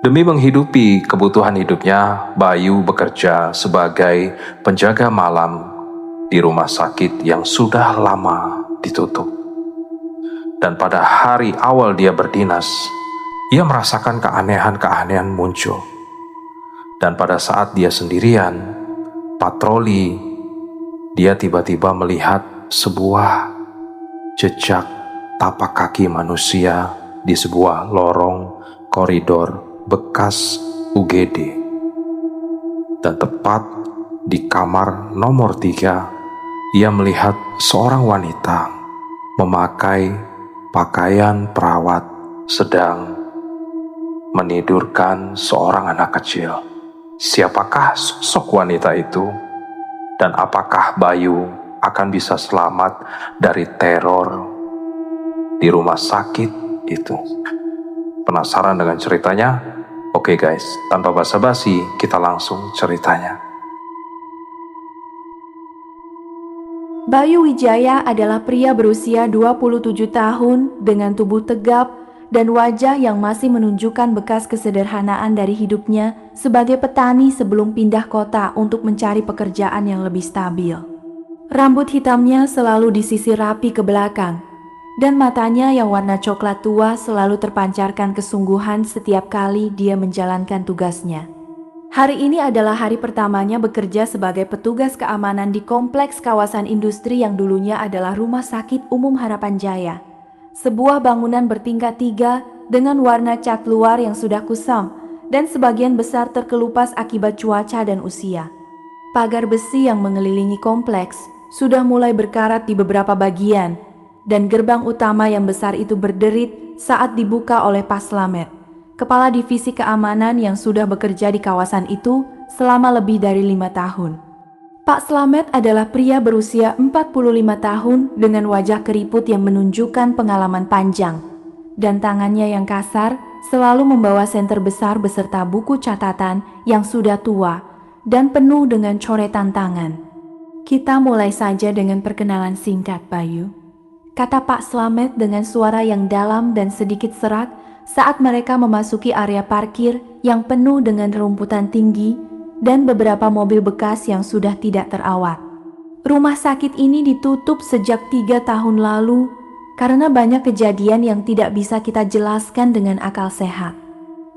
Demi menghidupi kebutuhan hidupnya, Bayu bekerja sebagai penjaga malam di rumah sakit yang sudah lama ditutup. Dan pada hari awal dia berdinas, ia merasakan keanehan-keanehan muncul. Dan pada saat dia sendirian, patroli, dia tiba-tiba melihat sebuah jejak tapak kaki manusia di sebuah lorong koridor bekas UGD. Dan tepat di kamar nomor 3, ia melihat seorang wanita memakai pakaian perawat sedang menidurkan seorang anak kecil. Siapakah sosok wanita itu? Dan apakah Bayu akan bisa selamat dari teror di rumah sakit itu? Penasaran dengan ceritanya? Oke guys, tanpa basa-basi kita langsung ceritanya. Bayu Wijaya adalah pria berusia 27 tahun dengan tubuh tegap dan wajah yang masih menunjukkan bekas kesederhanaan dari hidupnya sebagai petani sebelum pindah kota untuk mencari pekerjaan yang lebih stabil. Rambut hitamnya selalu disisir rapi ke belakang, dan matanya yang warna coklat tua selalu terpancarkan kesungguhan setiap kali dia menjalankan tugasnya. Hari ini adalah hari pertamanya bekerja sebagai petugas keamanan di kompleks kawasan industri yang dulunya adalah Rumah Sakit Umum Harapan Jaya. Sebuah bangunan bertingkat 3 dengan warna cat luar yang sudah kusam dan sebagian besar terkelupas akibat cuaca dan usia. Pagar besi yang mengelilingi kompleks sudah mulai berkarat di beberapa bagian, dan gerbang utama yang besar itu berderit saat dibuka oleh Pak Slamet, kepala divisi keamanan yang sudah bekerja di kawasan itu selama lebih dari 5 tahun. Pak Slamet adalah pria berusia 45 tahun dengan wajah keriput yang menunjukkan pengalaman panjang, dan tangannya yang kasar selalu membawa senter besar beserta buku catatan yang sudah tua dan penuh dengan coretan tangan. Kita mulai saja dengan perkenalan singkat, Bayu, kata Pak Slamet dengan suara yang dalam dan sedikit serak saat mereka memasuki area parkir yang penuh dengan rumputan tinggi dan beberapa mobil bekas yang sudah tidak terawat. Rumah sakit ini ditutup sejak 3 tahun lalu karena banyak kejadian yang tidak bisa kita jelaskan dengan akal sehat.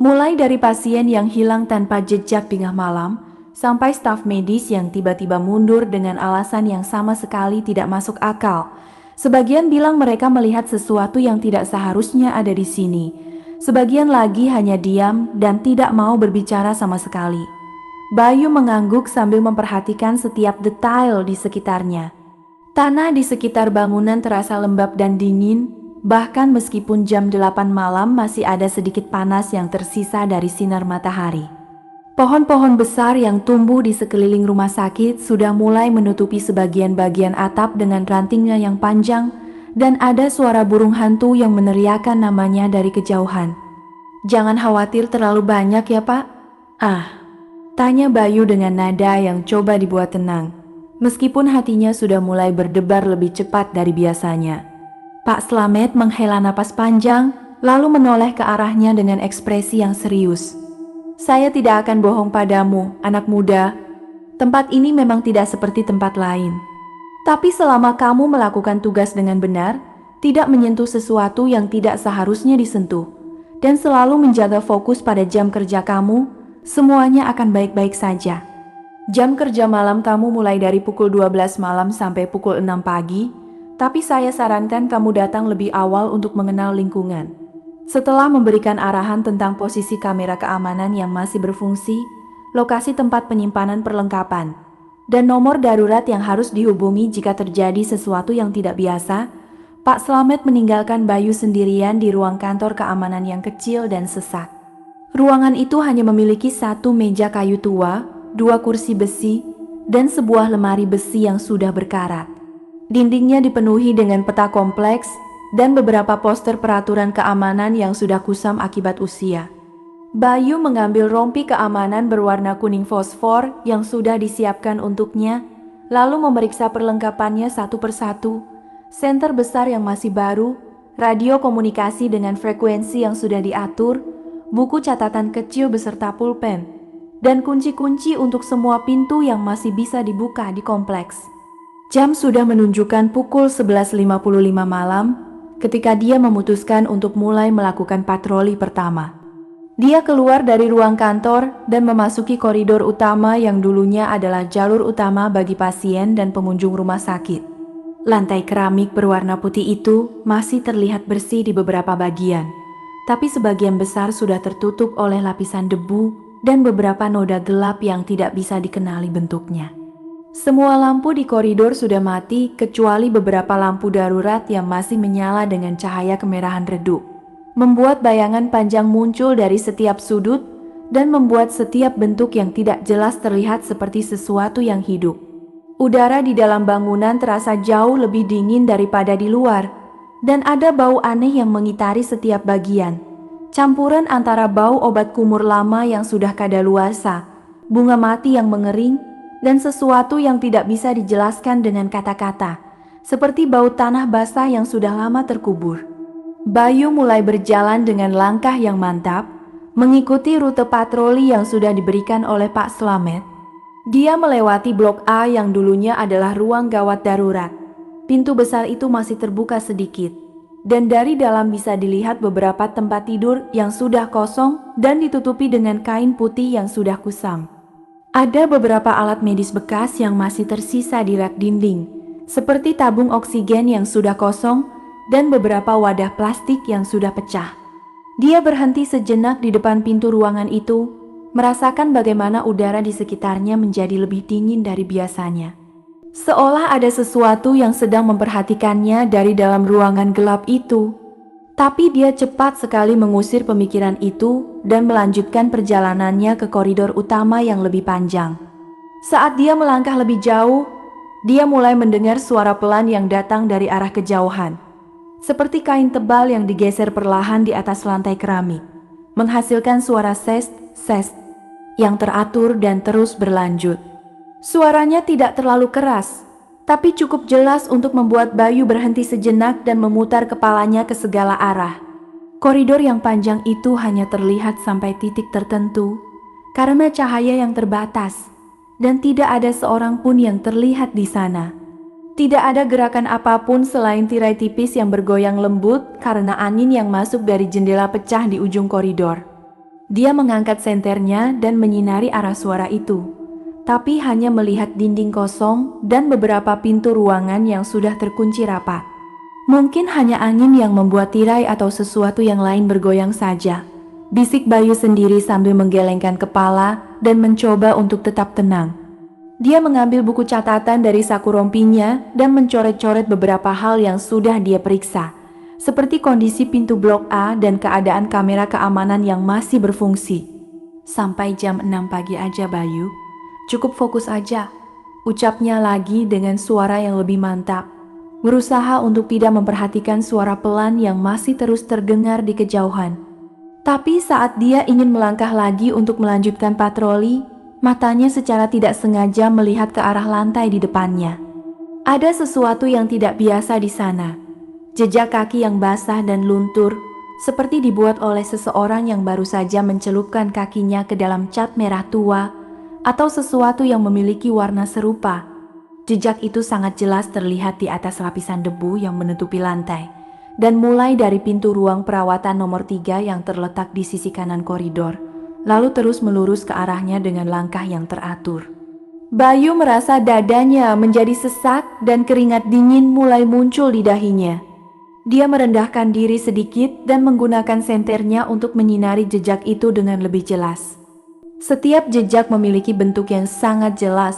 Mulai dari pasien yang hilang tanpa jejak di tengah malam, sampai staf medis yang tiba-tiba mundur dengan alasan yang sama sekali tidak masuk akal. Sebagian bilang mereka melihat sesuatu yang tidak seharusnya ada di sini. Sebagian lagi hanya diam dan tidak mau berbicara sama sekali. Bayu mengangguk sambil memperhatikan setiap detail di sekitarnya. Tanah di sekitar bangunan terasa lembab dan dingin, bahkan meskipun jam 8 malam masih ada sedikit panas yang tersisa dari sinar matahari. Pohon-pohon besar yang tumbuh di sekeliling rumah sakit sudah mulai menutupi sebagian-bagian atap dengan rantingnya yang panjang, dan ada suara burung hantu yang meneriakkan namanya dari kejauhan. "Jangan khawatir terlalu banyak ya, Pak?" Tanya Bayu dengan nada yang coba dibuat tenang, meskipun hatinya sudah mulai berdebar lebih cepat dari biasanya. Pak Slamet menghela napas panjang, lalu menoleh ke arahnya dengan ekspresi yang serius. "Saya tidak akan bohong padamu, anak muda. Tempat ini memang tidak seperti tempat lain. Tapi selama kamu melakukan tugas dengan benar, tidak menyentuh sesuatu yang tidak seharusnya disentuh, dan selalu menjaga fokus pada jam kerja kamu, semuanya akan baik-baik saja. Jam kerja malam kamu mulai dari pukul 12 malam sampai pukul 6 pagi, tapi saya sarankan kamu datang lebih awal untuk mengenal lingkungan." Setelah memberikan arahan tentang posisi kamera keamanan yang masih berfungsi, lokasi tempat penyimpanan perlengkapan, dan nomor darurat yang harus dihubungi jika terjadi sesuatu yang tidak biasa, Pak Slamet meninggalkan Bayu sendirian di ruang kantor keamanan yang kecil dan sesak. Ruangan itu hanya memiliki satu meja kayu tua, 2 kursi besi, dan sebuah lemari besi yang sudah berkarat. Dindingnya dipenuhi dengan peta kompleks dan beberapa poster peraturan keamanan yang sudah kusam akibat usia. Bayu mengambil rompi keamanan berwarna kuning fosfor yang sudah disiapkan untuknya, lalu memeriksa perlengkapannya satu persatu, senter besar yang masih baru, radio komunikasi dengan frekuensi yang sudah diatur, buku catatan kecil beserta pulpen, dan kunci-kunci untuk semua pintu yang masih bisa dibuka di kompleks. Jam sudah menunjukkan pukul 11.55 malam ketika dia memutuskan untuk mulai melakukan patroli pertama. Dia keluar dari ruang kantor dan memasuki koridor utama yang dulunya adalah jalur utama bagi pasien dan pengunjung rumah sakit. Lantai keramik berwarna putih itu masih terlihat bersih di beberapa bagian, tapi sebagian besar sudah tertutup oleh lapisan debu dan beberapa noda gelap yang tidak bisa dikenali bentuknya. Semua lampu di koridor sudah mati kecuali beberapa lampu darurat yang masih menyala dengan cahaya kemerahan redup, membuat bayangan panjang muncul dari setiap sudut dan membuat setiap bentuk yang tidak jelas terlihat seperti sesuatu yang hidup. Udara di dalam bangunan terasa jauh lebih dingin daripada di luar, dan ada bau aneh yang mengitari setiap bagian. Campuran antara bau obat kumur lama yang sudah kadaluarsa, bunga mati yang mengering, dan sesuatu yang tidak bisa dijelaskan dengan kata-kata, seperti bau tanah basah yang sudah lama terkubur. Bayu mulai berjalan dengan langkah yang mantap, mengikuti rute patroli yang sudah diberikan oleh Pak Slamet. Dia melewati blok A yang dulunya adalah ruang gawat darurat. Pintu besar itu masih terbuka sedikit, dan dari dalam bisa dilihat beberapa tempat tidur yang sudah kosong dan ditutupi dengan kain putih yang sudah kusam. Ada beberapa alat medis bekas yang masih tersisa di rak dinding, seperti tabung oksigen yang sudah kosong dan beberapa wadah plastik yang sudah pecah. Dia berhenti sejenak di depan pintu ruangan itu, merasakan bagaimana udara di sekitarnya menjadi lebih dingin dari biasanya. Seolah ada sesuatu yang sedang memperhatikannya dari dalam ruangan gelap itu. Tapi dia cepat sekali mengusir pemikiran itu dan melanjutkan perjalanannya ke koridor utama yang lebih panjang. Saat dia melangkah lebih jauh, dia mulai mendengar suara pelan yang datang dari arah kejauhan. Seperti kain tebal yang digeser perlahan di atas lantai keramik, menghasilkan suara sest yang teratur dan terus berlanjut. Suaranya tidak terlalu keras, tapi cukup jelas untuk membuat Bayu berhenti sejenak dan memutar kepalanya ke segala arah. Koridor yang panjang itu hanya terlihat sampai titik tertentu karena cahaya yang terbatas, dan tidak ada seorang pun yang terlihat di sana. Tidak ada gerakan apapun selain tirai tipis yang bergoyang lembut karena angin yang masuk dari jendela pecah di ujung koridor. Dia mengangkat senternya dan menyinari arah suara itu, tapi hanya melihat dinding kosong dan beberapa pintu ruangan yang sudah terkunci rapat. Mungkin hanya angin yang membuat tirai atau sesuatu yang lain bergoyang saja, bisik Bayu sendiri sambil menggelengkan kepala dan mencoba untuk tetap tenang. Dia mengambil buku catatan dari saku rompinya dan mencoret-coret beberapa hal yang sudah dia periksa, seperti kondisi pintu blok A dan keadaan kamera keamanan yang masih berfungsi. Sampai jam 6 pagi aja Bayu. Cukup fokus aja, ucapnya lagi dengan suara yang lebih mantap, berusaha untuk tidak memperhatikan suara pelan yang masih terus terdengar di kejauhan. Tapi saat dia ingin melangkah lagi untuk melanjutkan patroli, matanya secara tidak sengaja melihat ke arah lantai di depannya. Ada sesuatu yang tidak biasa di sana. Jejak kaki yang basah dan luntur, seperti dibuat oleh seseorang yang baru saja mencelupkan kakinya ke dalam cat merah tua, atau sesuatu yang memiliki warna serupa. Jejak itu sangat jelas terlihat di atas lapisan debu yang menutupi lantai, dan mulai dari pintu ruang perawatan nomor 3 yang terletak di sisi kanan koridor, lalu terus melurus ke arahnya dengan langkah yang teratur. Bayu merasa dadanya menjadi sesak dan keringat dingin mulai muncul di dahinya. Dia merendahkan diri sedikit dan menggunakan senternya untuk menyinari jejak itu dengan lebih jelas. Setiap jejak memiliki bentuk yang sangat jelas,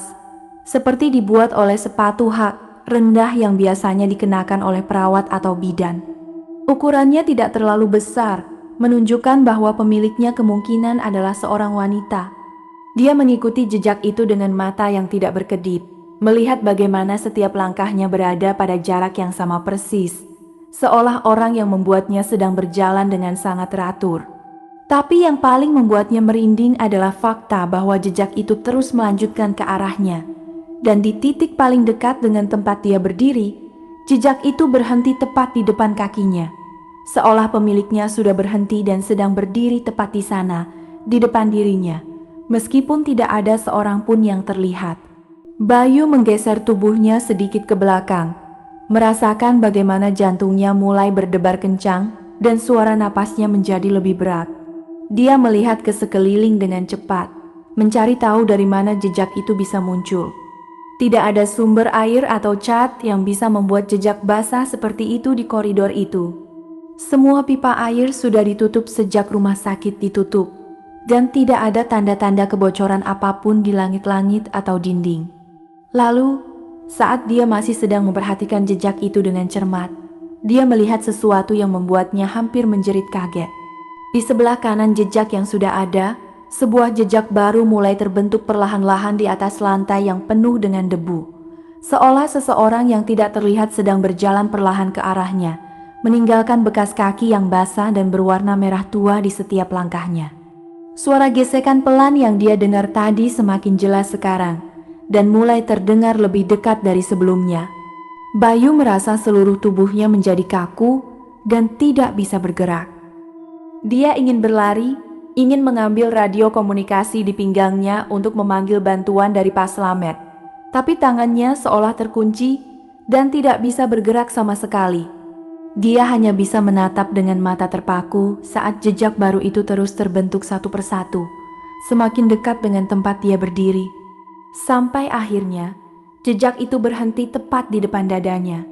seperti dibuat oleh sepatu hak rendah yang biasanya dikenakan oleh perawat atau bidan. Ukurannya tidak terlalu besar, menunjukkan bahwa pemiliknya kemungkinan adalah seorang wanita. Dia mengikuti jejak itu dengan mata yang tidak berkedip, melihat bagaimana setiap langkahnya berada pada jarak yang sama persis, seolah orang yang membuatnya sedang berjalan dengan sangat teratur. Tapi yang paling membuatnya merinding adalah fakta bahwa jejak itu terus melanjutkan ke arahnya. Dan di titik paling dekat dengan tempat dia berdiri, jejak itu berhenti tepat di depan kakinya. seolah pemiliknya sudah berhenti dan sedang berdiri tepat di sana, di depan dirinya, meskipun tidak ada seorang pun yang terlihat. Bayu menggeser tubuhnya sedikit ke belakang, merasakan bagaimana jantungnya mulai berdebar kencang dan suara napasnya menjadi lebih berat. Dia melihat ke sekeliling dengan cepat, mencari tahu dari mana jejak itu bisa muncul. Tidak ada sumber air atau cat yang bisa membuat jejak basah seperti itu di koridor itu. Semua pipa air sudah ditutup sejak rumah sakit ditutup, dan tidak ada tanda-tanda kebocoran apapun di langit-langit atau dinding. Lalu, saat dia masih sedang memperhatikan jejak itu dengan cermat, dia melihat sesuatu yang membuatnya hampir menjerit kaget. Di sebelah kanan jejak yang sudah ada, sebuah jejak baru mulai terbentuk perlahan-lahan di atas lantai yang penuh dengan debu. Seolah seseorang yang tidak terlihat sedang berjalan perlahan ke arahnya, meninggalkan bekas kaki yang basah dan berwarna merah tua di setiap langkahnya. Suara gesekan pelan yang dia dengar tadi semakin jelas sekarang, dan mulai terdengar lebih dekat dari sebelumnya. Bayu merasa seluruh tubuhnya menjadi kaku dan tidak bisa bergerak. Dia ingin berlari, ingin mengambil radio komunikasi di pinggangnya untuk memanggil bantuan dari Pak Slamet. Tapi tangannya seolah terkunci dan tidak bisa bergerak sama sekali. Dia hanya bisa menatap dengan mata terpaku saat jejak baru itu terus terbentuk satu persatu, semakin dekat dengan tempat dia berdiri. Sampai akhirnya, jejak itu berhenti tepat di depan dadanya.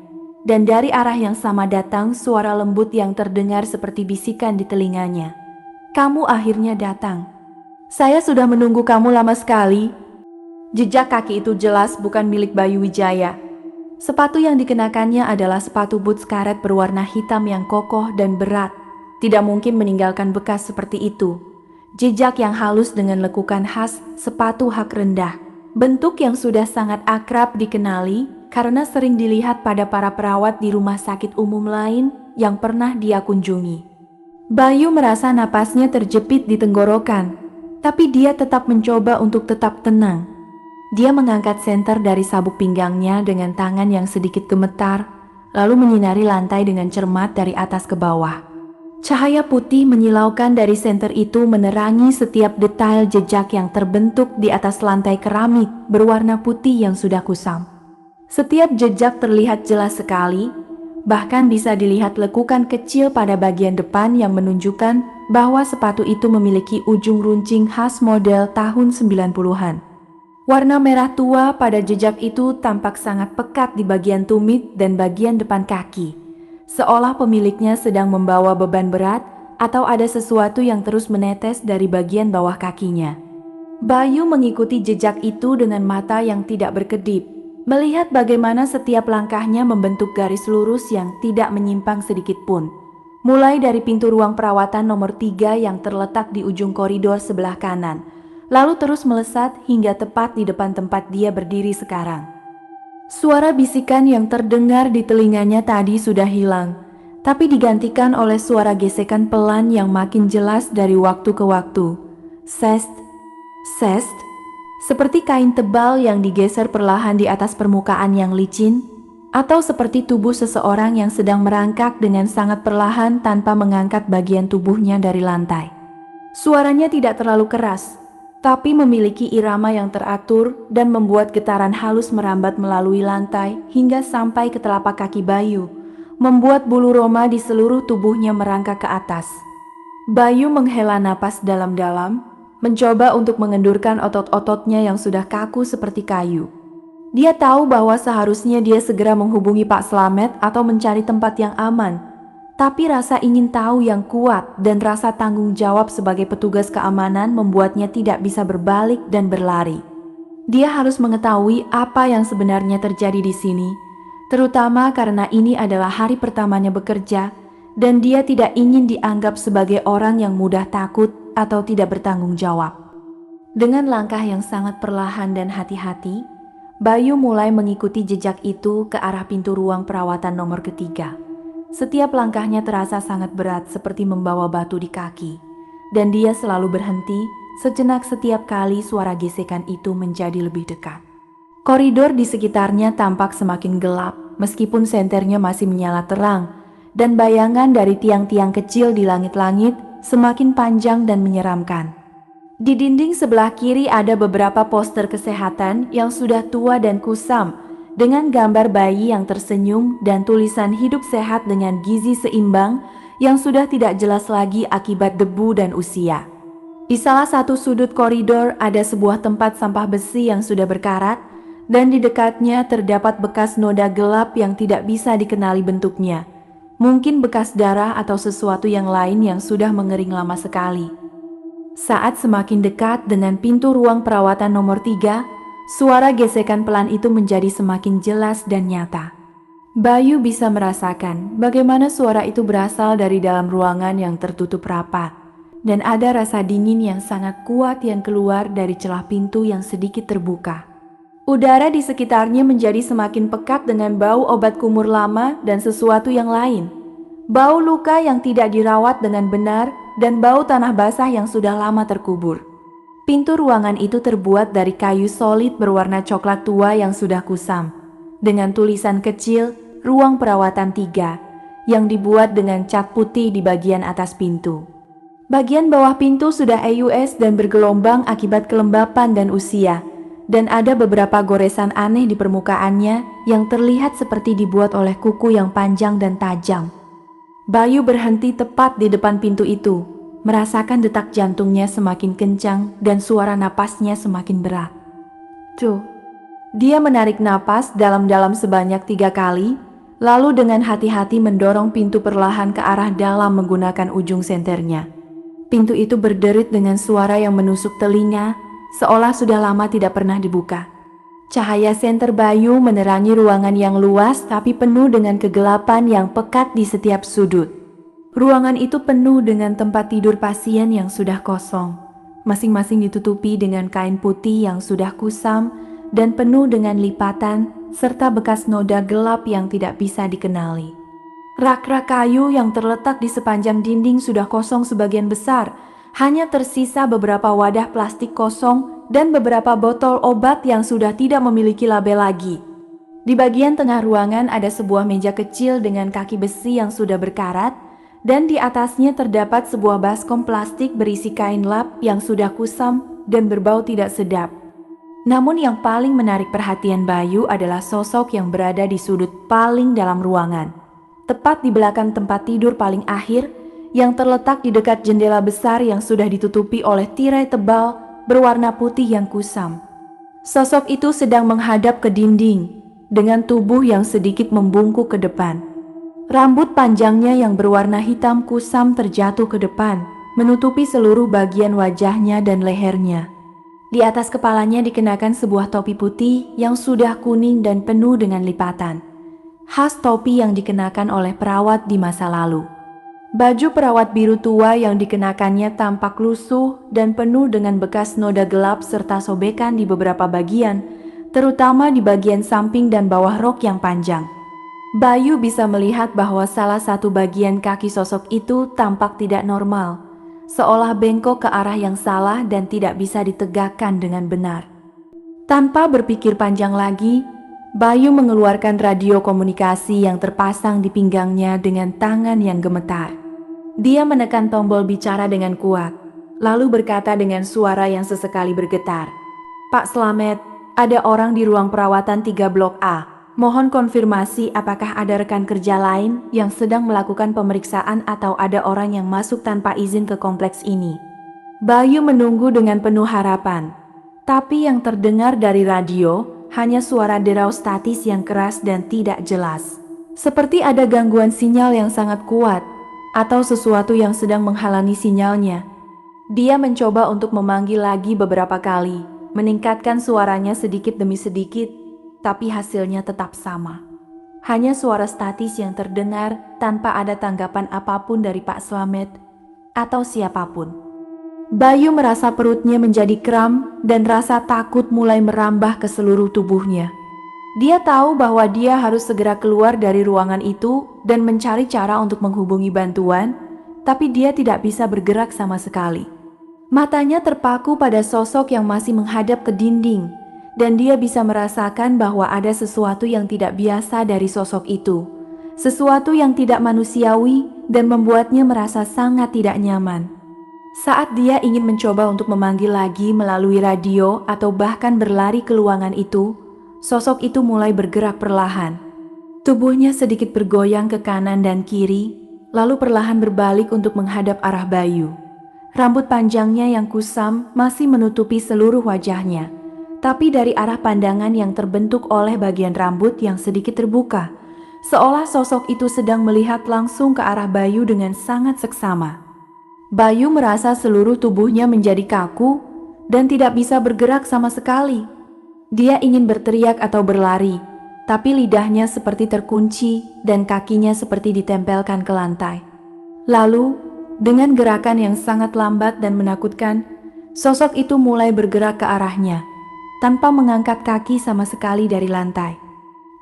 Dan dari arah yang sama datang suara lembut yang terdengar seperti bisikan di telinganya. "Kamu akhirnya datang. Saya sudah menunggu kamu lama sekali." Jejak kaki itu jelas bukan milik Bayu Wijaya. Sepatu yang dikenakannya adalah sepatu boots karet berwarna hitam yang kokoh dan berat. Tidak mungkin meninggalkan bekas seperti itu. Jejak yang halus dengan lekukan khas sepatu hak rendah. Bentuk yang sudah sangat akrab dikenali karena sering dilihat pada para perawat di rumah sakit umum lain yang pernah dia kunjungi. Bayu merasa napasnya terjepit di tenggorokan, tapi dia tetap mencoba untuk tetap tenang. Dia mengangkat senter dari sabuk pinggangnya dengan tangan yang sedikit gemetar, lalu menyinari lantai dengan cermat dari atas ke bawah. Cahaya putih menyilaukan dari senter itu menerangi setiap detail jejak yang terbentuk di atas lantai keramik berwarna putih yang sudah kusam. Setiap jejak terlihat jelas sekali, bahkan bisa dilihat lekukan kecil pada bagian depan yang menunjukkan bahwa sepatu itu memiliki ujung runcing khas model tahun 90-an. Warna merah tua pada jejak itu tampak sangat pekat di bagian tumit dan bagian depan kaki, seolah pemiliknya sedang membawa beban berat atau ada sesuatu yang terus menetes dari bagian bawah kakinya. Bayu mengikuti jejak itu dengan mata yang tidak berkedip, melihat bagaimana setiap langkahnya membentuk garis lurus yang tidak menyimpang sedikit pun. Mulai dari pintu ruang perawatan nomor 3 yang terletak di ujung koridor sebelah kanan, lalu terus melesat hingga tepat di depan tempat dia berdiri sekarang. Suara bisikan yang terdengar di telinganya tadi sudah hilang, tapi digantikan oleh suara gesekan pelan yang makin jelas dari waktu ke waktu. Sest, sest, seperti kain tebal yang digeser perlahan di atas permukaan yang licin, atau seperti tubuh seseorang yang sedang merangkak dengan sangat perlahan tanpa mengangkat bagian tubuhnya dari lantai. Suaranya tidak terlalu keras, tapi memiliki irama yang teratur dan membuat getaran halus merambat melalui lantai hingga sampai ke telapak kaki Bayu, membuat bulu roma di seluruh tubuhnya merangkak ke atas. Bayu menghela napas dalam-dalam, mencoba untuk mengendurkan otot-ototnya yang sudah kaku seperti kayu. Dia tahu bahwa seharusnya dia segera menghubungi Pak Slamet atau mencari tempat yang aman, tapi rasa ingin tahu yang kuat dan rasa tanggung jawab sebagai petugas keamanan membuatnya tidak bisa berbalik dan berlari. Dia harus mengetahui apa yang sebenarnya terjadi di sini, terutama karena ini adalah hari pertamanya bekerja dan dia tidak ingin dianggap sebagai orang yang mudah takut atau tidak bertanggung jawab. Dengan langkah yang sangat perlahan dan hati-hati, Bayu mulai mengikuti jejak itu ke arah pintu ruang perawatan nomor 3. Setiap langkahnya terasa sangat berat seperti membawa batu di kaki, dan dia selalu berhenti sejenak setiap kali suara gesekan itu menjadi lebih dekat. Koridor di sekitarnya tampak semakin gelap meskipun senternya masih menyala terang, dan bayangan dari tiang-tiang kecil di langit-langit semakin panjang dan menyeramkan. Di dinding sebelah kiri ada beberapa poster kesehatan yang sudah tua dan kusam, dengan gambar bayi yang tersenyum dan tulisan hidup sehat dengan gizi seimbang yang sudah tidak jelas lagi akibat debu dan usia. Di salah satu sudut koridor ada sebuah tempat sampah besi yang sudah berkarat, dan di dekatnya terdapat bekas noda gelap yang tidak bisa dikenali bentuknya. Mungkin bekas darah atau sesuatu yang lain yang sudah mengering lama sekali. Saat semakin dekat dengan pintu ruang perawatan nomor 3, suara gesekan pelan itu menjadi semakin jelas dan nyata. Bayu bisa merasakan bagaimana suara itu berasal dari dalam ruangan yang tertutup rapat, dan ada rasa dingin yang sangat kuat yang keluar dari celah pintu yang sedikit terbuka. Udara di sekitarnya menjadi semakin pekat dengan bau obat kumur lama dan sesuatu yang lain. Bau luka yang tidak dirawat dengan benar dan bau tanah basah yang sudah lama terkubur. Pintu ruangan itu terbuat dari kayu solid berwarna coklat tua yang sudah kusam, dengan tulisan kecil Ruang Perawatan 3 yang dibuat dengan cat putih di bagian atas pintu. Bagian bawah pintu sudah EUS dan bergelombang akibat kelembapan dan usia, dan ada beberapa goresan aneh di permukaannya yang terlihat seperti dibuat oleh kuku yang panjang dan tajam. Bayu berhenti tepat di depan pintu itu, merasakan detak jantungnya semakin kencang dan suara napasnya semakin berat. Tuh, dia menarik napas dalam-dalam sebanyak 3 kali, lalu dengan hati-hati mendorong pintu perlahan ke arah dalam menggunakan ujung senternya. Pintu itu berderit dengan suara yang menusuk telinga, seolah sudah lama tidak pernah dibuka. Cahaya senter Bayu menerangi ruangan yang luas tapi penuh dengan kegelapan yang pekat di setiap sudut. Ruangan itu penuh dengan tempat tidur pasien yang sudah kosong, masing-masing ditutupi dengan kain putih yang sudah kusam dan penuh dengan lipatan serta bekas noda gelap yang tidak bisa dikenali. Rak-rak kayu yang terletak di sepanjang dinding sudah kosong sebagian besar, hanya tersisa beberapa wadah plastik kosong dan beberapa botol obat yang sudah tidak memiliki label lagi. Di bagian tengah ruangan ada sebuah meja kecil dengan kaki besi yang sudah berkarat, dan di atasnya terdapat sebuah baskom plastik berisi kain lap yang sudah kusam dan berbau tidak sedap. Namun yang paling menarik perhatian Bayu adalah sosok yang berada di sudut paling dalam ruangan, tepat di belakang tempat tidur paling akhir, yang terletak di dekat jendela besar yang sudah ditutupi oleh tirai tebal berwarna putih yang kusam. Sosok itu sedang menghadap ke dinding, dengan tubuh yang sedikit membungkuk ke depan. Rambut panjangnya yang berwarna hitam kusam terjatuh ke depan, menutupi seluruh bagian wajahnya dan lehernya. Di atas kepalanya dikenakan sebuah topi putih yang sudah kuning dan penuh dengan lipatan, khas topi yang dikenakan oleh perawat di masa lalu. Baju perawat biru tua yang dikenakannya tampak lusuh dan penuh dengan bekas noda gelap serta sobekan di beberapa bagian, terutama di bagian samping dan bawah rok yang panjang. Bayu bisa melihat bahwa salah satu bagian kaki sosok itu tampak tidak normal, seolah bengkok ke arah yang salah dan tidak bisa ditegakkan dengan benar. Tanpa berpikir panjang lagi, Bayu mengeluarkan radio komunikasi yang terpasang di pinggangnya dengan tangan yang gemetar. Dia menekan tombol bicara dengan kuat, lalu berkata dengan suara yang sesekali bergetar, "Pak Slamet, ada orang di ruang perawatan 3 Blok A. Mohon konfirmasi apakah ada rekan kerja lain yang sedang melakukan pemeriksaan atau ada orang yang masuk tanpa izin ke kompleks ini." Bayu menunggu dengan penuh harapan, tapi yang terdengar dari radio hanya suara derau statis yang keras dan tidak jelas. Seperti ada gangguan sinyal yang sangat kuat, atau sesuatu yang sedang menghalangi sinyalnya. Dia mencoba untuk memanggil lagi beberapa kali, meningkatkan suaranya sedikit demi sedikit, tapi hasilnya tetap sama. Hanya suara statis yang terdengar tanpa ada tanggapan apapun dari Pak Slamet atau siapapun. Bayu merasa perutnya menjadi kram dan rasa takut mulai merambah ke seluruh tubuhnya. Dia tahu bahwa dia harus segera keluar dari ruangan itu dan mencari cara untuk menghubungi bantuan, tapi dia tidak bisa bergerak sama sekali. Matanya terpaku pada sosok yang masih menghadap ke dinding, dan dia bisa merasakan bahwa ada sesuatu yang tidak biasa dari sosok itu. sesuatu yang tidak manusiawi dan membuatnya merasa sangat tidak nyaman. Saat dia ingin mencoba untuk memanggil lagi melalui radio atau bahkan berlari ke ruangan itu, sosok itu mulai bergerak perlahan. Tubuhnya sedikit bergoyang ke kanan dan kiri, lalu perlahan berbalik untuk menghadap arah Bayu. Rambut panjangnya yang kusam masih menutupi seluruh wajahnya, tapi dari arah pandangan yang terbentuk oleh bagian rambut yang sedikit terbuka, seolah sosok itu sedang melihat langsung ke arah Bayu dengan sangat seksama. Bayu merasa seluruh tubuhnya menjadi kaku dan tidak bisa bergerak sama sekali. Dia ingin berteriak atau berlari, tapi lidahnya seperti terkunci dan kakinya seperti ditempelkan ke lantai. Lalu, dengan gerakan yang sangat lambat dan menakutkan, sosok itu mulai bergerak ke arahnya, tanpa mengangkat kaki sama sekali dari lantai.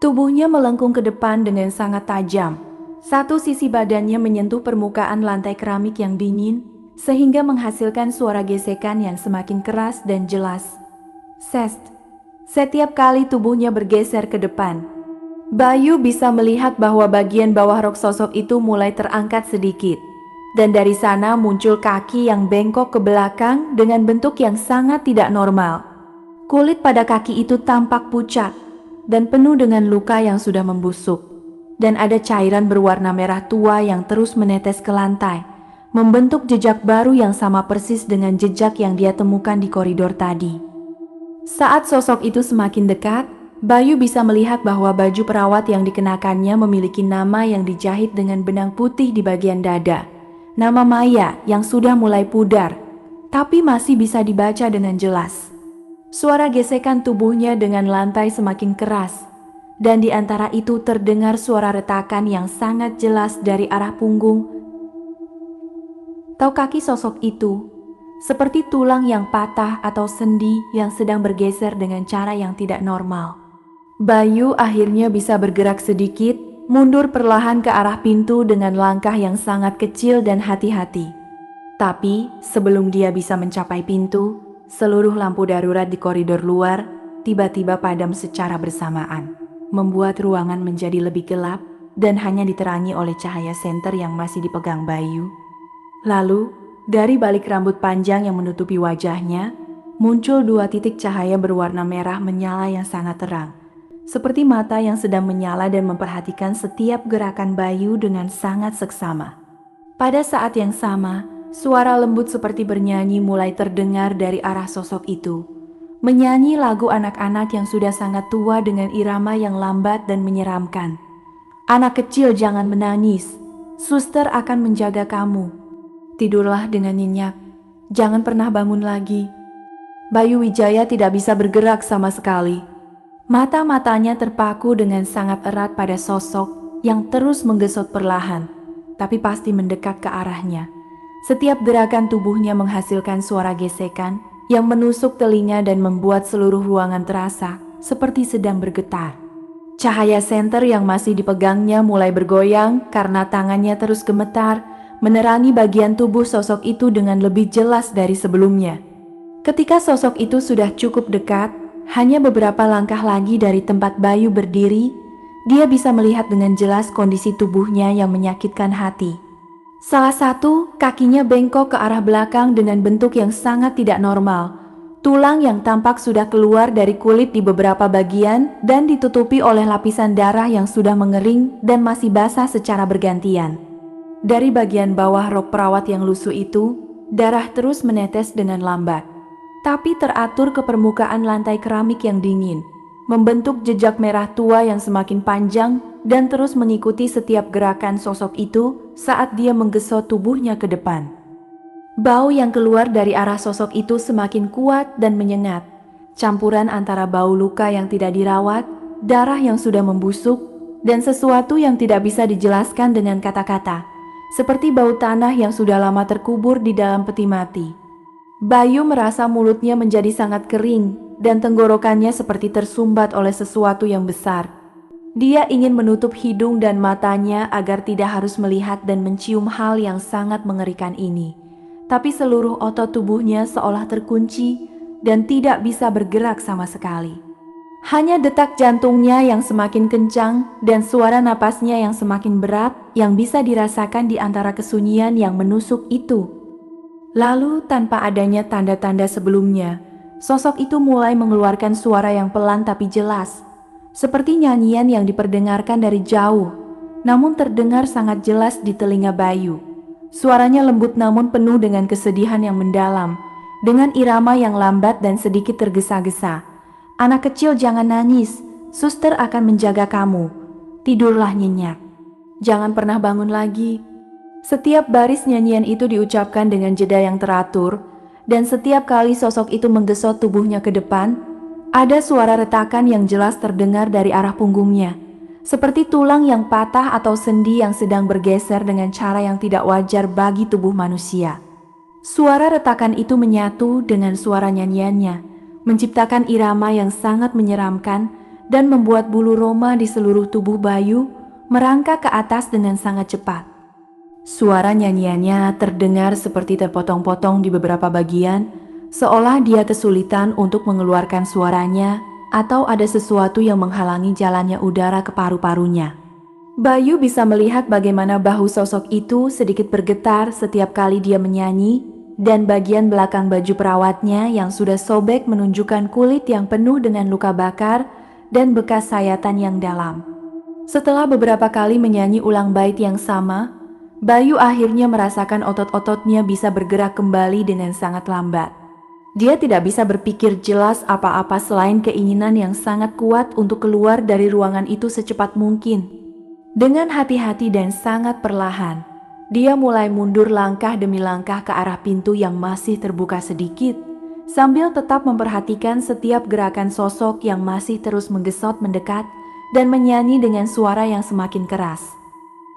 Tubuhnya melengkung ke depan dengan sangat tajam. Satu sisi badannya menyentuh permukaan lantai keramik yang dingin, sehingga menghasilkan suara gesekan yang semakin keras dan jelas. Sest. Setiap kali tubuhnya bergeser ke depan, Bayu bisa melihat bahwa bagian bawah rok sosok itu mulai terangkat sedikit. Dan dari sana muncul kaki yang bengkok ke belakang dengan bentuk yang sangat tidak normal. Kulit pada kaki itu tampak pucat dan penuh dengan luka yang sudah membusuk. Dan ada cairan berwarna merah tua yang terus menetes ke lantai, membentuk jejak baru yang sama persis dengan jejak yang dia temukan di koridor tadi. Saat sosok itu semakin dekat, Bayu bisa melihat bahwa baju perawat yang dikenakannya memiliki nama yang dijahit dengan benang putih di bagian dada. Nama Maya yang sudah mulai pudar, tapi masih bisa dibaca dengan jelas. Suara gesekan tubuhnya dengan lantai semakin keras, dan di antara itu terdengar suara retakan yang sangat jelas dari arah punggung atau kaki sosok itu, seperti tulang yang patah atau sendi yang sedang bergeser dengan cara yang tidak normal. Bayu akhirnya bisa bergerak sedikit, mundur perlahan ke arah pintu dengan langkah yang sangat kecil dan hati-hati. Tapi sebelum dia bisa mencapai pintu, seluruh lampu darurat di koridor luar tiba-tiba padam secara bersamaan, membuat ruangan menjadi lebih gelap dan hanya diterangi oleh cahaya senter yang masih dipegang Bayu. Lalu, dari balik rambut panjang yang menutupi wajahnya, muncul 2 titik cahaya berwarna merah menyala yang sangat terang, seperti mata yang sedang menyala dan memperhatikan setiap gerakan Bayu dengan sangat seksama. Pada saat yang sama, suara lembut seperti bernyanyi mulai terdengar dari arah sosok itu, menyanyi lagu anak-anak yang sudah sangat tua dengan irama yang lambat dan menyeramkan. Anak kecil jangan menangis, suster akan menjaga kamu. Tidurlah dengan nyenyak, jangan pernah bangun lagi. Bayu Wijaya tidak bisa bergerak sama sekali. Mata-matanya terpaku dengan sangat erat pada sosok yang terus menggesot perlahan, tapi pasti mendekat ke arahnya. Setiap gerakan tubuhnya menghasilkan suara gesekan yang menusuk telinga dan membuat seluruh ruangan terasa seperti sedang bergetar. Cahaya senter yang masih dipegangnya mulai bergoyang karena tangannya terus gemetar, menerangi bagian tubuh sosok itu dengan lebih jelas dari sebelumnya. Ketika sosok itu sudah cukup dekat, hanya beberapa langkah lagi dari tempat Bayu berdiri, dia bisa melihat dengan jelas kondisi tubuhnya yang menyakitkan hati. Salah satu, kakinya bengkok ke arah belakang dengan bentuk yang sangat tidak normal. Tulang yang tampak sudah keluar dari kulit di beberapa bagian dan ditutupi oleh lapisan darah yang sudah mengering dan masih basah secara bergantian. Dari bagian bawah rok perawat yang lusuh itu, darah terus menetes dengan lambat, tapi teratur ke permukaan lantai keramik yang dingin, membentuk jejak merah tua yang semakin panjang dan terus mengikuti setiap gerakan sosok itu saat dia menggesot tubuhnya ke depan. Bau yang keluar dari arah sosok itu semakin kuat dan menyengat, campuran antara bau luka yang tidak dirawat, darah yang sudah membusuk, dan sesuatu yang tidak bisa dijelaskan dengan kata-kata, seperti bau tanah yang sudah lama terkubur di dalam peti mati. Bayu merasa mulutnya menjadi sangat kering dan tenggorokannya seperti tersumbat oleh sesuatu yang besar. Dia ingin menutup hidung dan matanya agar tidak harus melihat dan mencium hal yang sangat mengerikan ini. Tapi seluruh otot tubuhnya seolah terkunci dan tidak bisa bergerak sama sekali. Hanya detak jantungnya yang semakin kencang dan suara napasnya yang semakin berat yang bisa dirasakan di antara kesunyian yang menusuk itu. Lalu tanpa adanya tanda-tanda sebelumnya, sosok itu mulai mengeluarkan suara yang pelan tapi jelas, seperti nyanyian yang diperdengarkan dari jauh, namun terdengar sangat jelas di telinga Bayu. Suaranya lembut namun penuh dengan kesedihan yang mendalam, dengan irama yang lambat dan sedikit tergesa-gesa. Anak kecil jangan nangis, suster akan menjaga kamu. Tidurlah nyenyak. Jangan pernah bangun lagi. Setiap baris nyanyian itu diucapkan dengan jeda yang teratur, dan setiap kali sosok itu menggesot tubuhnya ke depan, ada suara retakan yang jelas terdengar dari arah punggungnya, seperti tulang yang patah atau sendi yang sedang bergeser dengan cara yang tidak wajar bagi tubuh manusia. Suara retakan itu menyatu dengan suara nyanyiannya, menciptakan irama yang sangat menyeramkan dan membuat bulu roma di seluruh tubuh Bayu merangkak ke atas dengan sangat cepat. Suara nyanyiannya terdengar seperti terpotong-potong di beberapa bagian, seolah dia kesulitan untuk mengeluarkan suaranya atau ada sesuatu yang menghalangi jalannya udara ke paru-parunya. Bayu bisa melihat bagaimana bahu sosok itu sedikit bergetar setiap kali dia menyanyi, dan bagian belakang baju perawatnya yang sudah sobek menunjukkan kulit yang penuh dengan luka bakar dan bekas sayatan yang dalam. Setelah beberapa kali menyanyi ulang bait yang sama, Bayu akhirnya merasakan otot-ototnya bisa bergerak kembali dengan sangat lambat. Dia tidak bisa berpikir jelas apa-apa selain keinginan yang sangat kuat untuk keluar dari ruangan itu secepat mungkin. Dengan hati-hati dan sangat perlahan, dia mulai mundur langkah demi langkah ke arah pintu yang masih terbuka sedikit, sambil tetap memperhatikan setiap gerakan sosok yang masih terus menggesot mendekat dan menyanyi dengan suara yang semakin keras.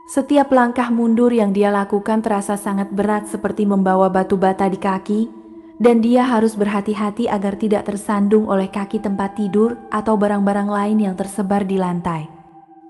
Setiap langkah mundur yang dia lakukan terasa sangat berat seperti membawa batu bata di kaki, dan dia harus berhati-hati agar tidak tersandung oleh kaki tempat tidur atau barang-barang lain yang tersebar di lantai.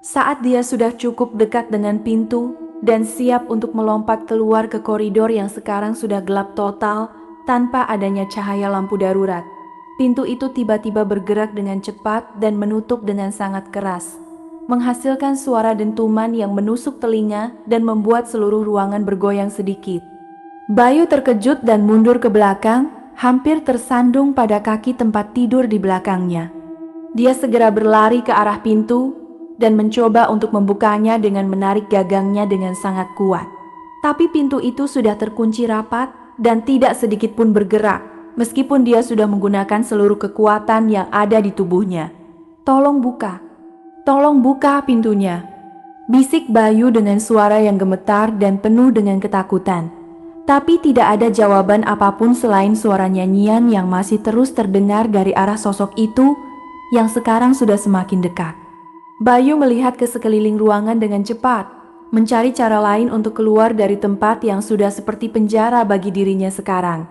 Saat dia sudah cukup dekat dengan pintu dan siap untuk melompat keluar ke koridor yang sekarang sudah gelap total tanpa adanya cahaya lampu darurat, pintu itu tiba-tiba bergerak dengan cepat dan menutup dengan sangat keras, menghasilkan suara dentuman yang menusuk telinga dan membuat seluruh ruangan bergoyang sedikit. Bayu terkejut dan mundur ke belakang, hampir tersandung pada kaki tempat tidur di belakangnya. Dia segera berlari ke arah pintu dan mencoba untuk membukanya dengan menarik gagangnya dengan sangat kuat. Tapi pintu itu sudah terkunci rapat dan tidak sedikit pun bergerak, meskipun dia sudah menggunakan seluruh kekuatan yang ada di tubuhnya. "Tolong buka, tolong buka pintunya," bisik Bayu dengan suara yang gemetar dan penuh dengan ketakutan. Tapi tidak ada jawaban apapun selain suara nyanyian yang masih terus terdengar dari arah sosok itu yang sekarang sudah semakin dekat. Bayu melihat ke sekeliling ruangan dengan cepat, mencari cara lain untuk keluar dari tempat yang sudah seperti penjara bagi dirinya sekarang.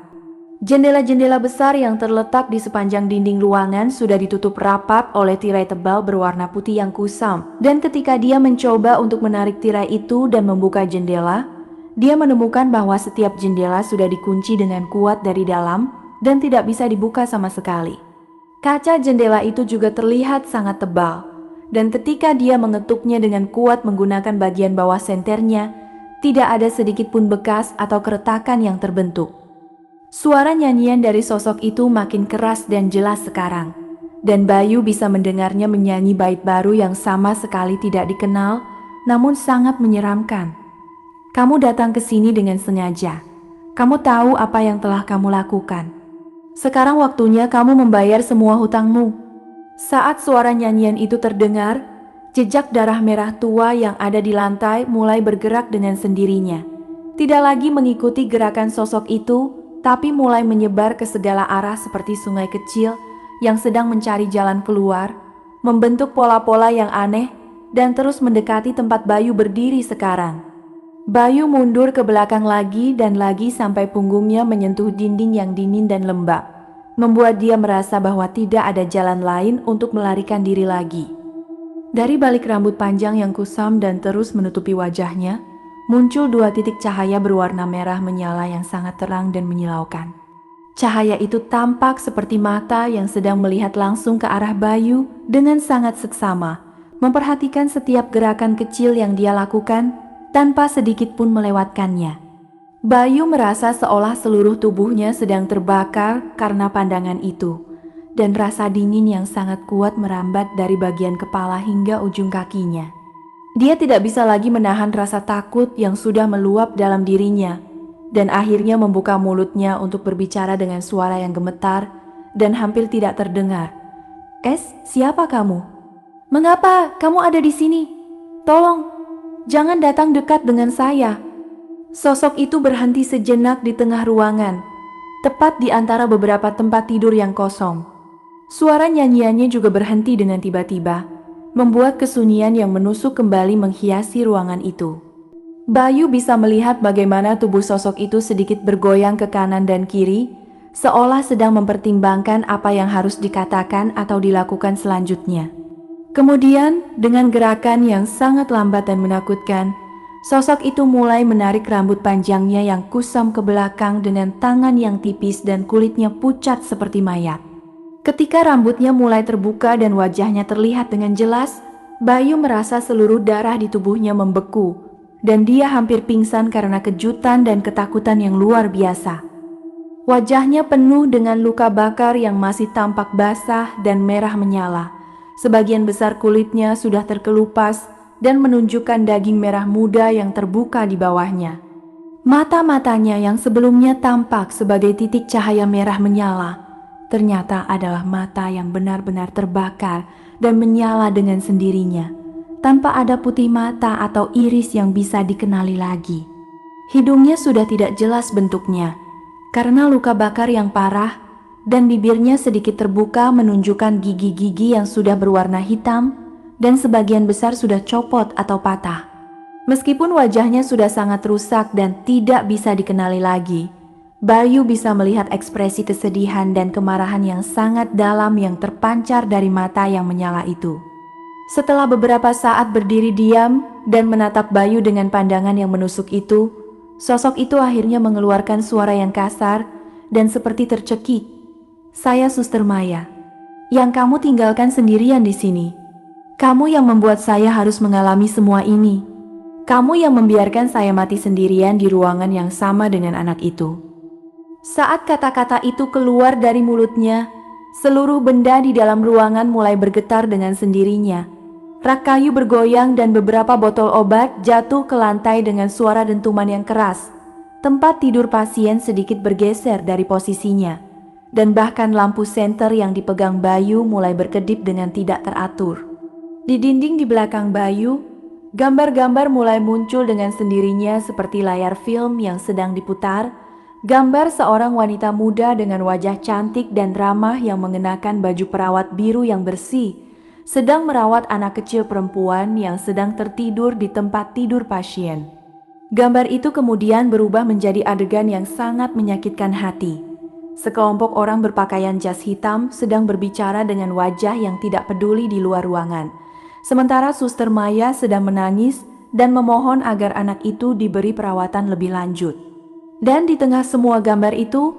Jendela-jendela besar yang terletak di sepanjang dinding ruangan sudah ditutup rapat oleh tirai tebal berwarna putih yang kusam, dan ketika dia mencoba untuk menarik tirai itu dan membuka jendela, dia menemukan bahwa setiap jendela sudah dikunci dengan kuat dari dalam dan tidak bisa dibuka sama sekali. Kaca jendela itu juga terlihat sangat tebal, dan ketika dia mengetuknya dengan kuat menggunakan bagian bawah senternya, tidak ada sedikit pun bekas atau keretakan yang terbentuk. Suara nyanyian dari sosok itu makin keras dan jelas sekarang, dan Bayu bisa mendengarnya menyanyi bait baru yang sama sekali tidak dikenal, namun sangat menyeramkan. "Kamu datang ke sini dengan sengaja. Kamu tahu apa yang telah kamu lakukan. Sekarang waktunya kamu membayar semua hutangmu." Saat suara nyanyian itu terdengar, jejak darah merah tua yang ada di lantai mulai bergerak dengan sendirinya. Tidak lagi mengikuti gerakan sosok itu, tapi mulai menyebar ke segala arah seperti sungai kecil yang sedang mencari jalan keluar, membentuk pola-pola yang aneh, dan terus mendekati tempat Bayu berdiri sekarang. Bayu mundur ke belakang lagi dan lagi sampai punggungnya menyentuh dinding yang dingin dan lembab, membuat dia merasa bahwa tidak ada jalan lain untuk melarikan diri lagi. Dari balik rambut panjang yang kusam dan terus menutupi wajahnya, muncul 2 titik cahaya berwarna merah menyala yang sangat terang dan menyilaukan. Cahaya itu tampak seperti mata yang sedang melihat langsung ke arah Bayu dengan sangat seksama, memperhatikan setiap gerakan kecil yang dia lakukan tanpa sedikit pun melewatkannya. Bayu merasa seolah seluruh tubuhnya sedang terbakar karena pandangan itu, dan rasa dingin yang sangat kuat merambat dari bagian kepala hingga ujung kakinya. Dia tidak bisa lagi menahan rasa takut yang sudah meluap dalam dirinya, dan akhirnya membuka mulutnya untuk berbicara dengan suara yang gemetar dan hampir tidak terdengar. Siapa kamu? Mengapa kamu ada di sini? Tolong, jangan datang dekat dengan saya." Sosok itu berhenti sejenak di tengah ruangan, tepat di antara beberapa tempat tidur yang kosong. Suara nyanyiannya juga berhenti dengan tiba-tiba, membuat kesunyian yang menusuk kembali menghiasi ruangan itu. Bayu bisa melihat bagaimana tubuh sosok itu sedikit bergoyang ke kanan dan kiri, seolah sedang mempertimbangkan apa yang harus dikatakan atau dilakukan selanjutnya. Kemudian, dengan gerakan yang sangat lambat dan menakutkan, sosok itu mulai menarik rambut panjangnya yang kusam ke belakang dengan tangan yang tipis dan kulitnya pucat seperti mayat. Ketika rambutnya mulai terbuka dan wajahnya terlihat dengan jelas, Bayu merasa seluruh darah di tubuhnya membeku, dan dia hampir pingsan karena kejutan dan ketakutan yang luar biasa. Wajahnya penuh dengan luka bakar yang masih tampak basah dan merah menyala. Sebagian besar kulitnya sudah terkelupas dan menunjukkan daging merah muda yang terbuka di bawahnya. Mata-matanya yang sebelumnya tampak sebagai titik cahaya merah menyala, ternyata adalah mata yang benar-benar terbakar dan menyala dengan sendirinya, tanpa ada putih mata atau iris yang bisa dikenali lagi. Hidungnya sudah tidak jelas bentuknya, karena luka bakar yang parah, dan bibirnya sedikit terbuka menunjukkan gigi-gigi yang sudah berwarna hitam, dan sebagian besar sudah copot atau patah. Meskipun wajahnya sudah sangat rusak dan tidak bisa dikenali lagi, Bayu bisa melihat ekspresi kesedihan dan kemarahan yang sangat dalam yang terpancar dari mata yang menyala itu. Setelah beberapa saat berdiri diam dan menatap Bayu dengan pandangan yang menusuk itu, sosok itu akhirnya mengeluarkan suara yang kasar dan seperti tercekik. "Saya Suster Maya, yang kamu tinggalkan sendirian di sini. Kamu yang membuat saya harus mengalami semua ini. Kamu yang membiarkan saya mati sendirian di ruangan yang sama dengan anak itu." Saat kata-kata itu keluar dari mulutnya, seluruh benda di dalam ruangan mulai bergetar dengan sendirinya. Rak kayu bergoyang dan beberapa botol obat jatuh ke lantai dengan suara dentuman yang keras. Tempat tidur pasien sedikit bergeser dari posisinya, dan bahkan lampu senter yang dipegang Bayu mulai berkedip dengan tidak teratur. Di dinding di belakang Bayu, gambar-gambar mulai muncul dengan sendirinya seperti layar film yang sedang diputar. Gambar seorang wanita muda dengan wajah cantik dan ramah yang mengenakan baju perawat biru yang bersih, sedang merawat anak kecil perempuan yang sedang tertidur di tempat tidur pasien. Gambar itu kemudian berubah menjadi adegan yang sangat menyakitkan hati. Sekelompok orang berpakaian jas hitam sedang berbicara dengan wajah yang tidak peduli di luar ruangan. Sementara Suster Maya sedang menangis dan memohon agar anak itu diberi perawatan lebih lanjut. Dan di tengah semua gambar itu,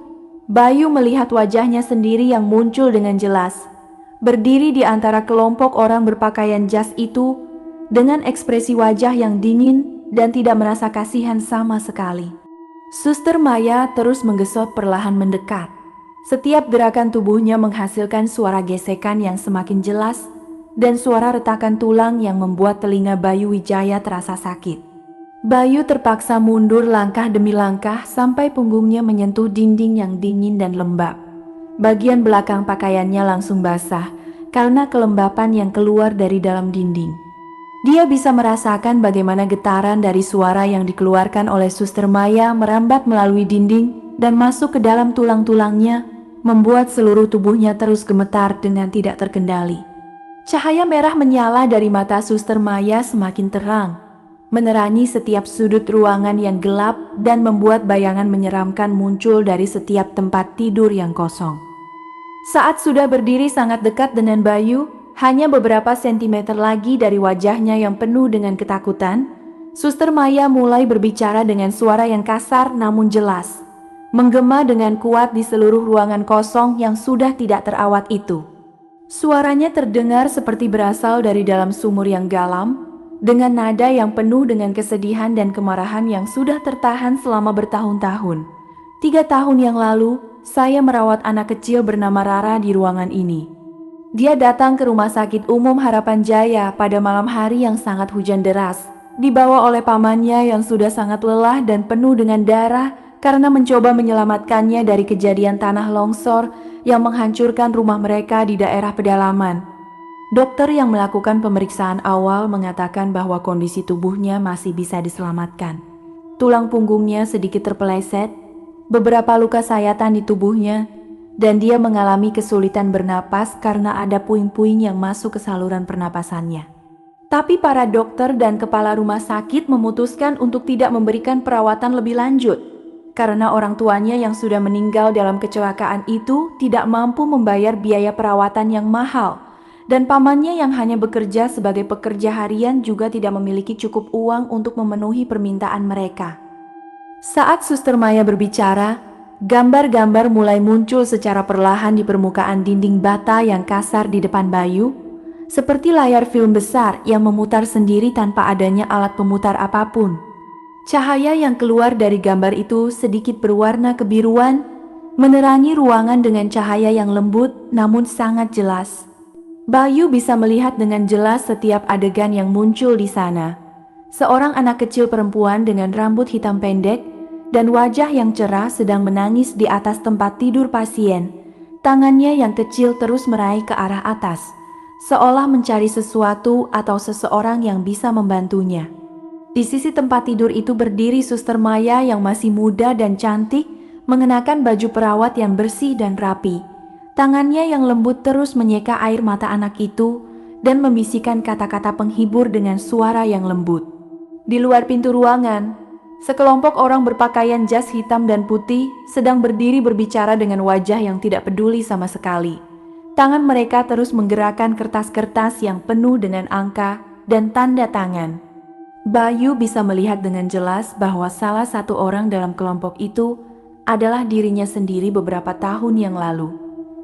Bayu melihat wajahnya sendiri yang muncul dengan jelas, berdiri di antara kelompok orang berpakaian jas itu dengan ekspresi wajah yang dingin dan tidak merasa kasihan sama sekali. Suster Maya terus menggesot perlahan mendekat. Setiap gerakan tubuhnya menghasilkan suara gesekan yang semakin jelas dan suara retakan tulang yang membuat telinga Bayu Wijaya terasa sakit. Bayu terpaksa mundur langkah demi langkah sampai punggungnya menyentuh dinding yang dingin dan lembab. Bagian belakang pakaiannya langsung basah karena kelembapan yang keluar dari dalam dinding. Dia bisa merasakan bagaimana getaran dari suara yang dikeluarkan oleh Suster Maya merambat melalui dinding dan masuk ke dalam tulang-tulangnya, membuat seluruh tubuhnya terus gemetar dengan tidak terkendali. Cahaya merah menyala dari mata Suster Maya semakin terang, menerangi setiap sudut ruangan yang gelap dan membuat bayangan menyeramkan muncul dari setiap tempat tidur yang kosong. Saat sudah berdiri sangat dekat dengan Bayu, hanya beberapa sentimeter lagi dari wajahnya yang penuh dengan ketakutan, Suster Maya mulai berbicara dengan suara yang kasar namun jelas, menggema dengan kuat di seluruh ruangan kosong yang sudah tidak terawat itu. Suaranya terdengar seperti berasal dari dalam sumur yang dalam, dengan nada yang penuh dengan kesedihan dan kemarahan yang sudah tertahan selama bertahun-tahun. 3 tahun yang lalu, saya merawat anak kecil bernama Rara di ruangan ini. Dia datang ke Rumah Sakit Umum Harapan Jaya pada malam hari yang sangat hujan deras, dibawa oleh pamannya yang sudah sangat lelah dan penuh dengan darah karena mencoba menyelamatkannya dari kejadian tanah longsor yang menghancurkan rumah mereka di daerah pedalaman. Dokter yang melakukan pemeriksaan awal mengatakan bahwa kondisi tubuhnya masih bisa diselamatkan. Tulang punggungnya sedikit terpeleset, beberapa luka sayatan di tubuhnya, dan dia mengalami kesulitan bernapas karena ada puing-puing yang masuk ke saluran pernapasannya. Tapi para dokter dan kepala rumah sakit memutuskan untuk tidak memberikan perawatan lebih lanjut, karena orang tuanya yang sudah meninggal dalam kecelakaan itu tidak mampu membayar biaya perawatan yang mahal, dan pamannya yang hanya bekerja sebagai pekerja harian juga tidak memiliki cukup uang untuk memenuhi permintaan mereka. Saat Suster Maya berbicara, gambar-gambar mulai muncul secara perlahan di permukaan dinding bata yang kasar di depan Bayu, seperti layar film besar yang memutar sendiri tanpa adanya alat pemutar apapun. Cahaya yang keluar dari gambar itu sedikit berwarna kebiruan, menerangi ruangan dengan cahaya yang lembut namun sangat jelas. Bayu bisa melihat dengan jelas setiap adegan yang muncul di sana. Seorang anak kecil perempuan dengan rambut hitam pendek dan wajah yang cerah sedang menangis di atas tempat tidur pasien. Tangannya yang kecil terus meraih ke arah atas, seolah mencari sesuatu atau seseorang yang bisa membantunya. Di sisi tempat tidur itu berdiri Suster Maya yang masih muda dan cantik, mengenakan baju perawat yang bersih dan rapi. Tangannya yang lembut terus menyeka air mata anak itu dan membisikkan kata-kata penghibur dengan suara yang lembut. Di luar pintu ruangan, sekelompok orang berpakaian jas hitam dan putih sedang berdiri berbicara dengan wajah yang tidak peduli sama sekali. Tangan mereka terus menggerakkan kertas-kertas yang penuh dengan angka dan tanda tangan. Bayu bisa melihat dengan jelas bahwa salah satu orang dalam kelompok itu adalah dirinya sendiri beberapa tahun yang lalu.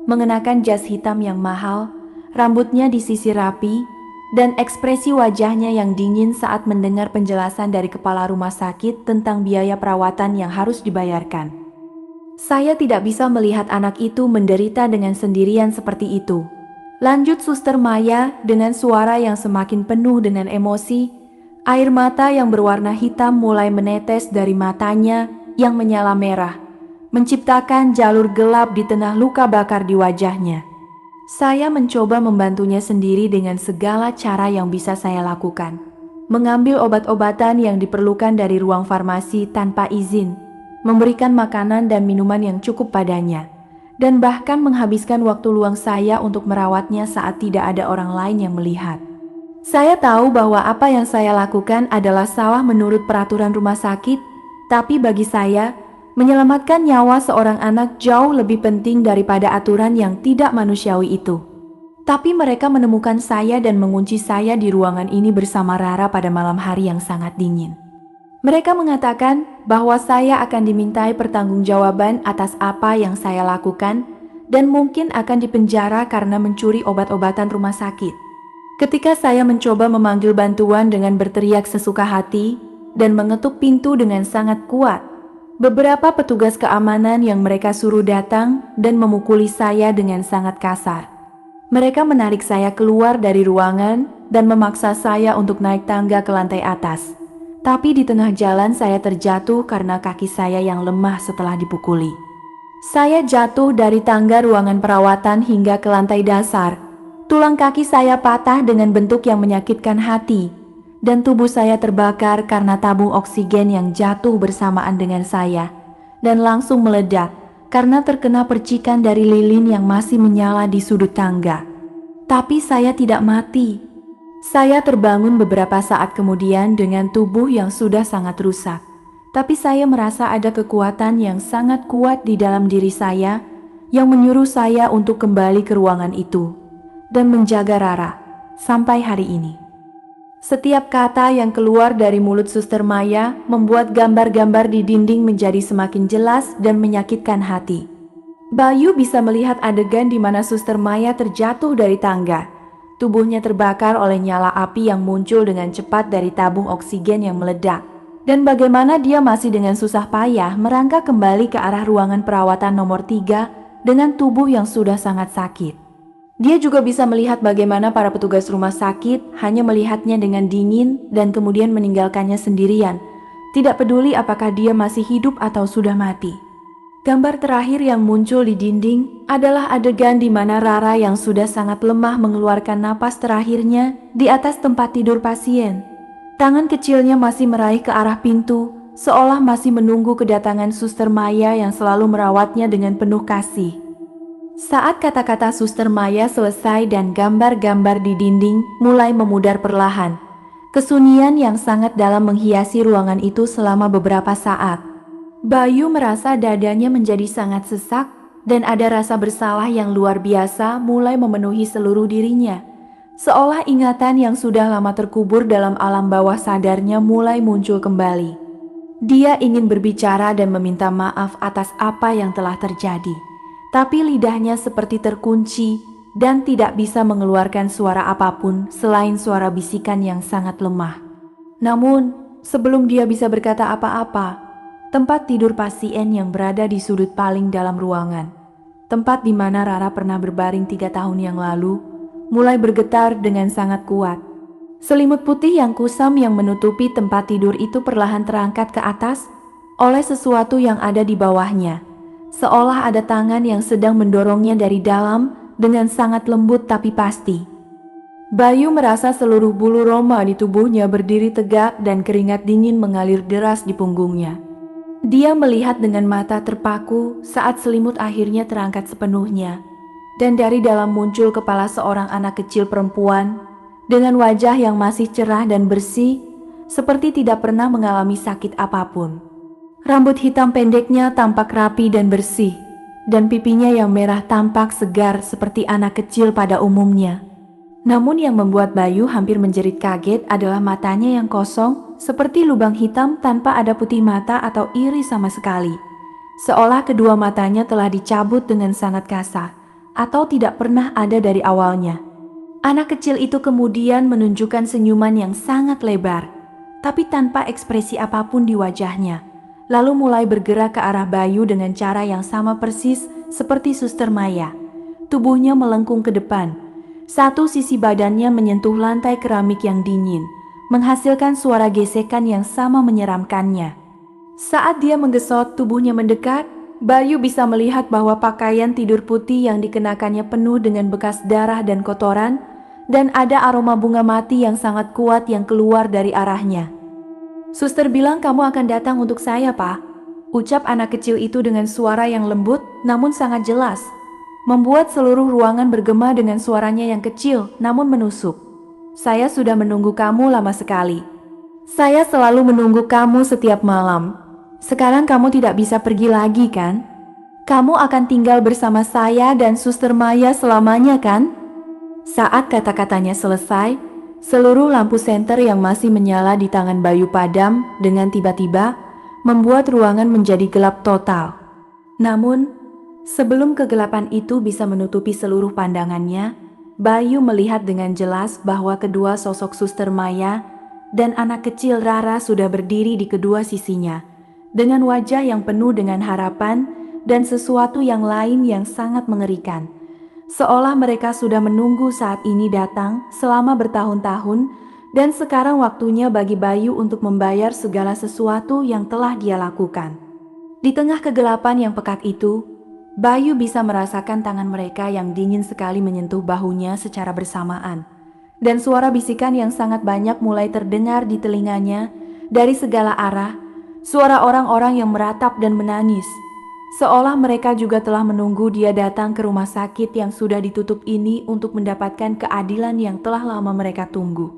Mengenakan jas hitam yang mahal, rambutnya disisir rapi, dan ekspresi wajahnya yang dingin saat mendengar penjelasan dari kepala rumah sakit tentang biaya perawatan yang harus dibayarkan. Saya tidak bisa melihat anak itu menderita dengan sendirian seperti itu. Lanjut Suster Maya dengan suara yang semakin penuh dengan emosi. Air mata yang berwarna hitam mulai menetes dari matanya yang menyala merah, menciptakan jalur gelap di tengah luka bakar di wajahnya. Saya mencoba membantunya sendiri dengan segala cara yang bisa saya lakukan. Mengambil obat-obatan yang diperlukan dari ruang farmasi tanpa izin, memberikan makanan dan minuman yang cukup padanya, dan bahkan menghabiskan waktu luang saya untuk merawatnya saat tidak ada orang lain yang melihat. Saya tahu bahwa apa yang saya lakukan adalah salah menurut peraturan rumah sakit, tapi bagi saya, menyelamatkan nyawa seorang anak jauh lebih penting daripada aturan yang tidak manusiawi itu. Tapi mereka menemukan saya dan mengunci saya di ruangan ini bersama Rara pada malam hari yang sangat dingin. Mereka mengatakan bahwa saya akan dimintai pertanggungjawaban atas apa yang saya lakukan dan mungkin akan dipenjara karena mencuri obat-obatan rumah sakit. Ketika saya mencoba memanggil bantuan dengan berteriak sesuka hati dan mengetuk pintu dengan sangat kuat, beberapa petugas keamanan yang mereka suruh datang dan memukuli saya dengan sangat kasar. Mereka menarik saya keluar dari ruangan dan memaksa saya untuk naik tangga ke lantai atas. Tapi di tengah jalan saya terjatuh karena kaki saya yang lemah setelah dipukuli. Saya jatuh dari tangga ruangan perawatan hingga ke lantai dasar. Tulang kaki saya patah dengan bentuk yang menyakitkan hati. Dan tubuh saya terbakar karena tabung oksigen yang jatuh bersamaan dengan saya dan langsung meledak karena terkena percikan dari lilin yang masih menyala di sudut tangga. Tapi saya tidak mati. Saya terbangun beberapa saat kemudian dengan tubuh yang sudah sangat rusak. Tapi saya merasa ada kekuatan yang sangat kuat di dalam diri saya yang menyuruh saya untuk kembali ke ruangan itu dan menjaga Rara sampai hari ini. Setiap kata yang keluar dari mulut Suster Maya membuat gambar-gambar di dinding menjadi semakin jelas dan menyakitkan hati. Bayu bisa melihat adegan di mana Suster Maya terjatuh dari tangga. Tubuhnya terbakar oleh nyala api yang muncul dengan cepat dari tabung oksigen yang meledak. Dan bagaimana dia masih dengan susah payah merangkak kembali ke arah ruangan perawatan nomor 3 dengan tubuh yang sudah sangat sakit. Dia juga bisa melihat bagaimana para petugas rumah sakit hanya melihatnya dengan dingin dan kemudian meninggalkannya sendirian, tidak peduli apakah dia masih hidup atau sudah mati. Gambar terakhir yang muncul di dinding adalah adegan di mana Rara yang sudah sangat lemah mengeluarkan napas terakhirnya di atas tempat tidur pasien. Tangan kecilnya masih meraih ke arah pintu, seolah masih menunggu kedatangan Suster Maya yang selalu merawatnya dengan penuh kasih. Saat kata-kata Suster Maya selesai dan gambar-gambar di dinding mulai memudar perlahan, kesunyian yang sangat dalam menghiasi ruangan itu selama beberapa saat. Bayu merasa dadanya menjadi sangat sesak dan ada rasa bersalah yang luar biasa mulai memenuhi seluruh dirinya. Seolah ingatan yang sudah lama terkubur dalam alam bawah sadarnya mulai muncul kembali. Dia ingin berbicara dan meminta maaf atas apa yang telah terjadi. Tapi lidahnya seperti terkunci dan tidak bisa mengeluarkan suara apapun selain suara bisikan yang sangat lemah. Namun, sebelum dia bisa berkata apa-apa, tempat tidur pasien yang berada di sudut paling dalam ruangan, tempat di mana Rara pernah berbaring 3 tahun yang lalu, mulai bergetar dengan sangat kuat. Selimut putih yang kusam yang menutupi tempat tidur itu perlahan terangkat ke atas oleh sesuatu yang ada di bawahnya. Seolah ada tangan yang sedang mendorongnya dari dalam dengan sangat lembut tapi pasti. Bayu merasa seluruh bulu roma di tubuhnya berdiri tegak dan keringat dingin mengalir deras di punggungnya. Dia melihat dengan mata terpaku saat selimut akhirnya terangkat sepenuhnya, dan dari dalam muncul kepala seorang anak kecil perempuan dengan wajah yang masih cerah dan bersih, seperti tidak pernah mengalami sakit apapun. Rambut hitam pendeknya tampak rapi dan bersih, dan pipinya yang merah tampak segar seperti anak kecil pada umumnya. Namun yang membuat Bayu hampir menjerit kaget adalah matanya yang kosong, seperti lubang hitam tanpa ada putih mata atau iris sama sekali. Seolah kedua matanya telah dicabut dengan sangat kasar, atau tidak pernah ada dari awalnya. Anak kecil itu kemudian menunjukkan senyuman yang sangat lebar, tapi tanpa ekspresi apapun di wajahnya. Lalu mulai bergerak ke arah Bayu dengan cara yang sama persis seperti Suster Maya. Tubuhnya melengkung ke depan. Satu sisi badannya menyentuh lantai keramik yang dingin, menghasilkan suara gesekan yang sama menyeramkannya. Saat dia menggesot tubuhnya mendekat, Bayu bisa melihat bahwa pakaian tidur putih yang dikenakannya penuh dengan bekas darah dan kotoran, dan ada aroma bunga mati yang sangat kuat yang keluar dari arahnya. "Suster bilang kamu akan datang untuk saya, Pak," ucap anak kecil itu dengan suara yang lembut namun sangat jelas, membuat seluruh ruangan bergema dengan suaranya yang kecil namun menusuk. "Saya sudah menunggu kamu lama sekali. Saya selalu menunggu kamu setiap malam. Sekarang kamu tidak bisa pergi lagi kan? Kamu akan tinggal bersama saya dan Suster Maya selamanya kan?" Saat kata-katanya selesai, seluruh lampu senter yang masih menyala di tangan Bayu padam dengan tiba-tiba, membuat ruangan menjadi gelap total. Namun, sebelum kegelapan itu bisa menutupi seluruh pandangannya, Bayu melihat dengan jelas bahwa kedua sosok Suster Maya dan anak kecil Rara sudah berdiri di kedua sisinya, dengan wajah yang penuh dengan harapan dan sesuatu yang lain yang sangat mengerikan. Seolah mereka sudah menunggu saat ini datang selama bertahun-tahun, dan sekarang waktunya bagi Bayu untuk membayar segala sesuatu yang telah dia lakukan. Di tengah kegelapan yang pekat itu, Bayu bisa merasakan tangan mereka yang dingin sekali menyentuh bahunya secara bersamaan. Dan suara bisikan yang sangat banyak mulai terdengar di telinganya dari segala arah, suara orang-orang yang meratap dan menangis. Seolah mereka juga telah menunggu dia datang ke rumah sakit yang sudah ditutup ini untuk mendapatkan keadilan yang telah lama mereka tunggu.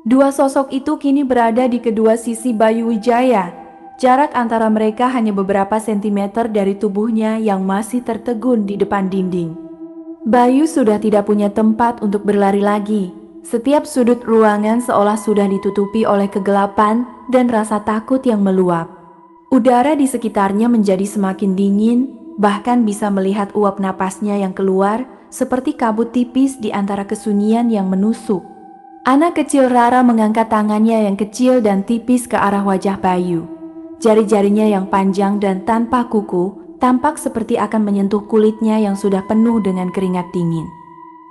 Dua sosok itu kini berada di kedua sisi Bayu Wijaya. Jarak antara mereka hanya beberapa sentimeter dari tubuhnya yang masih tertegun di depan dinding. Bayu sudah tidak punya tempat untuk berlari lagi. Setiap sudut ruangan seolah sudah ditutupi oleh kegelapan dan rasa takut yang meluap. Udara di sekitarnya menjadi semakin dingin, bahkan bisa melihat uap napasnya yang keluar seperti kabut tipis di antara kesunyian yang menusuk. Anak kecil Rara mengangkat tangannya yang kecil dan tipis ke arah wajah Bayu. Jari-jarinya yang panjang dan tanpa kuku tampak seperti akan menyentuh kulitnya yang sudah penuh dengan keringat dingin.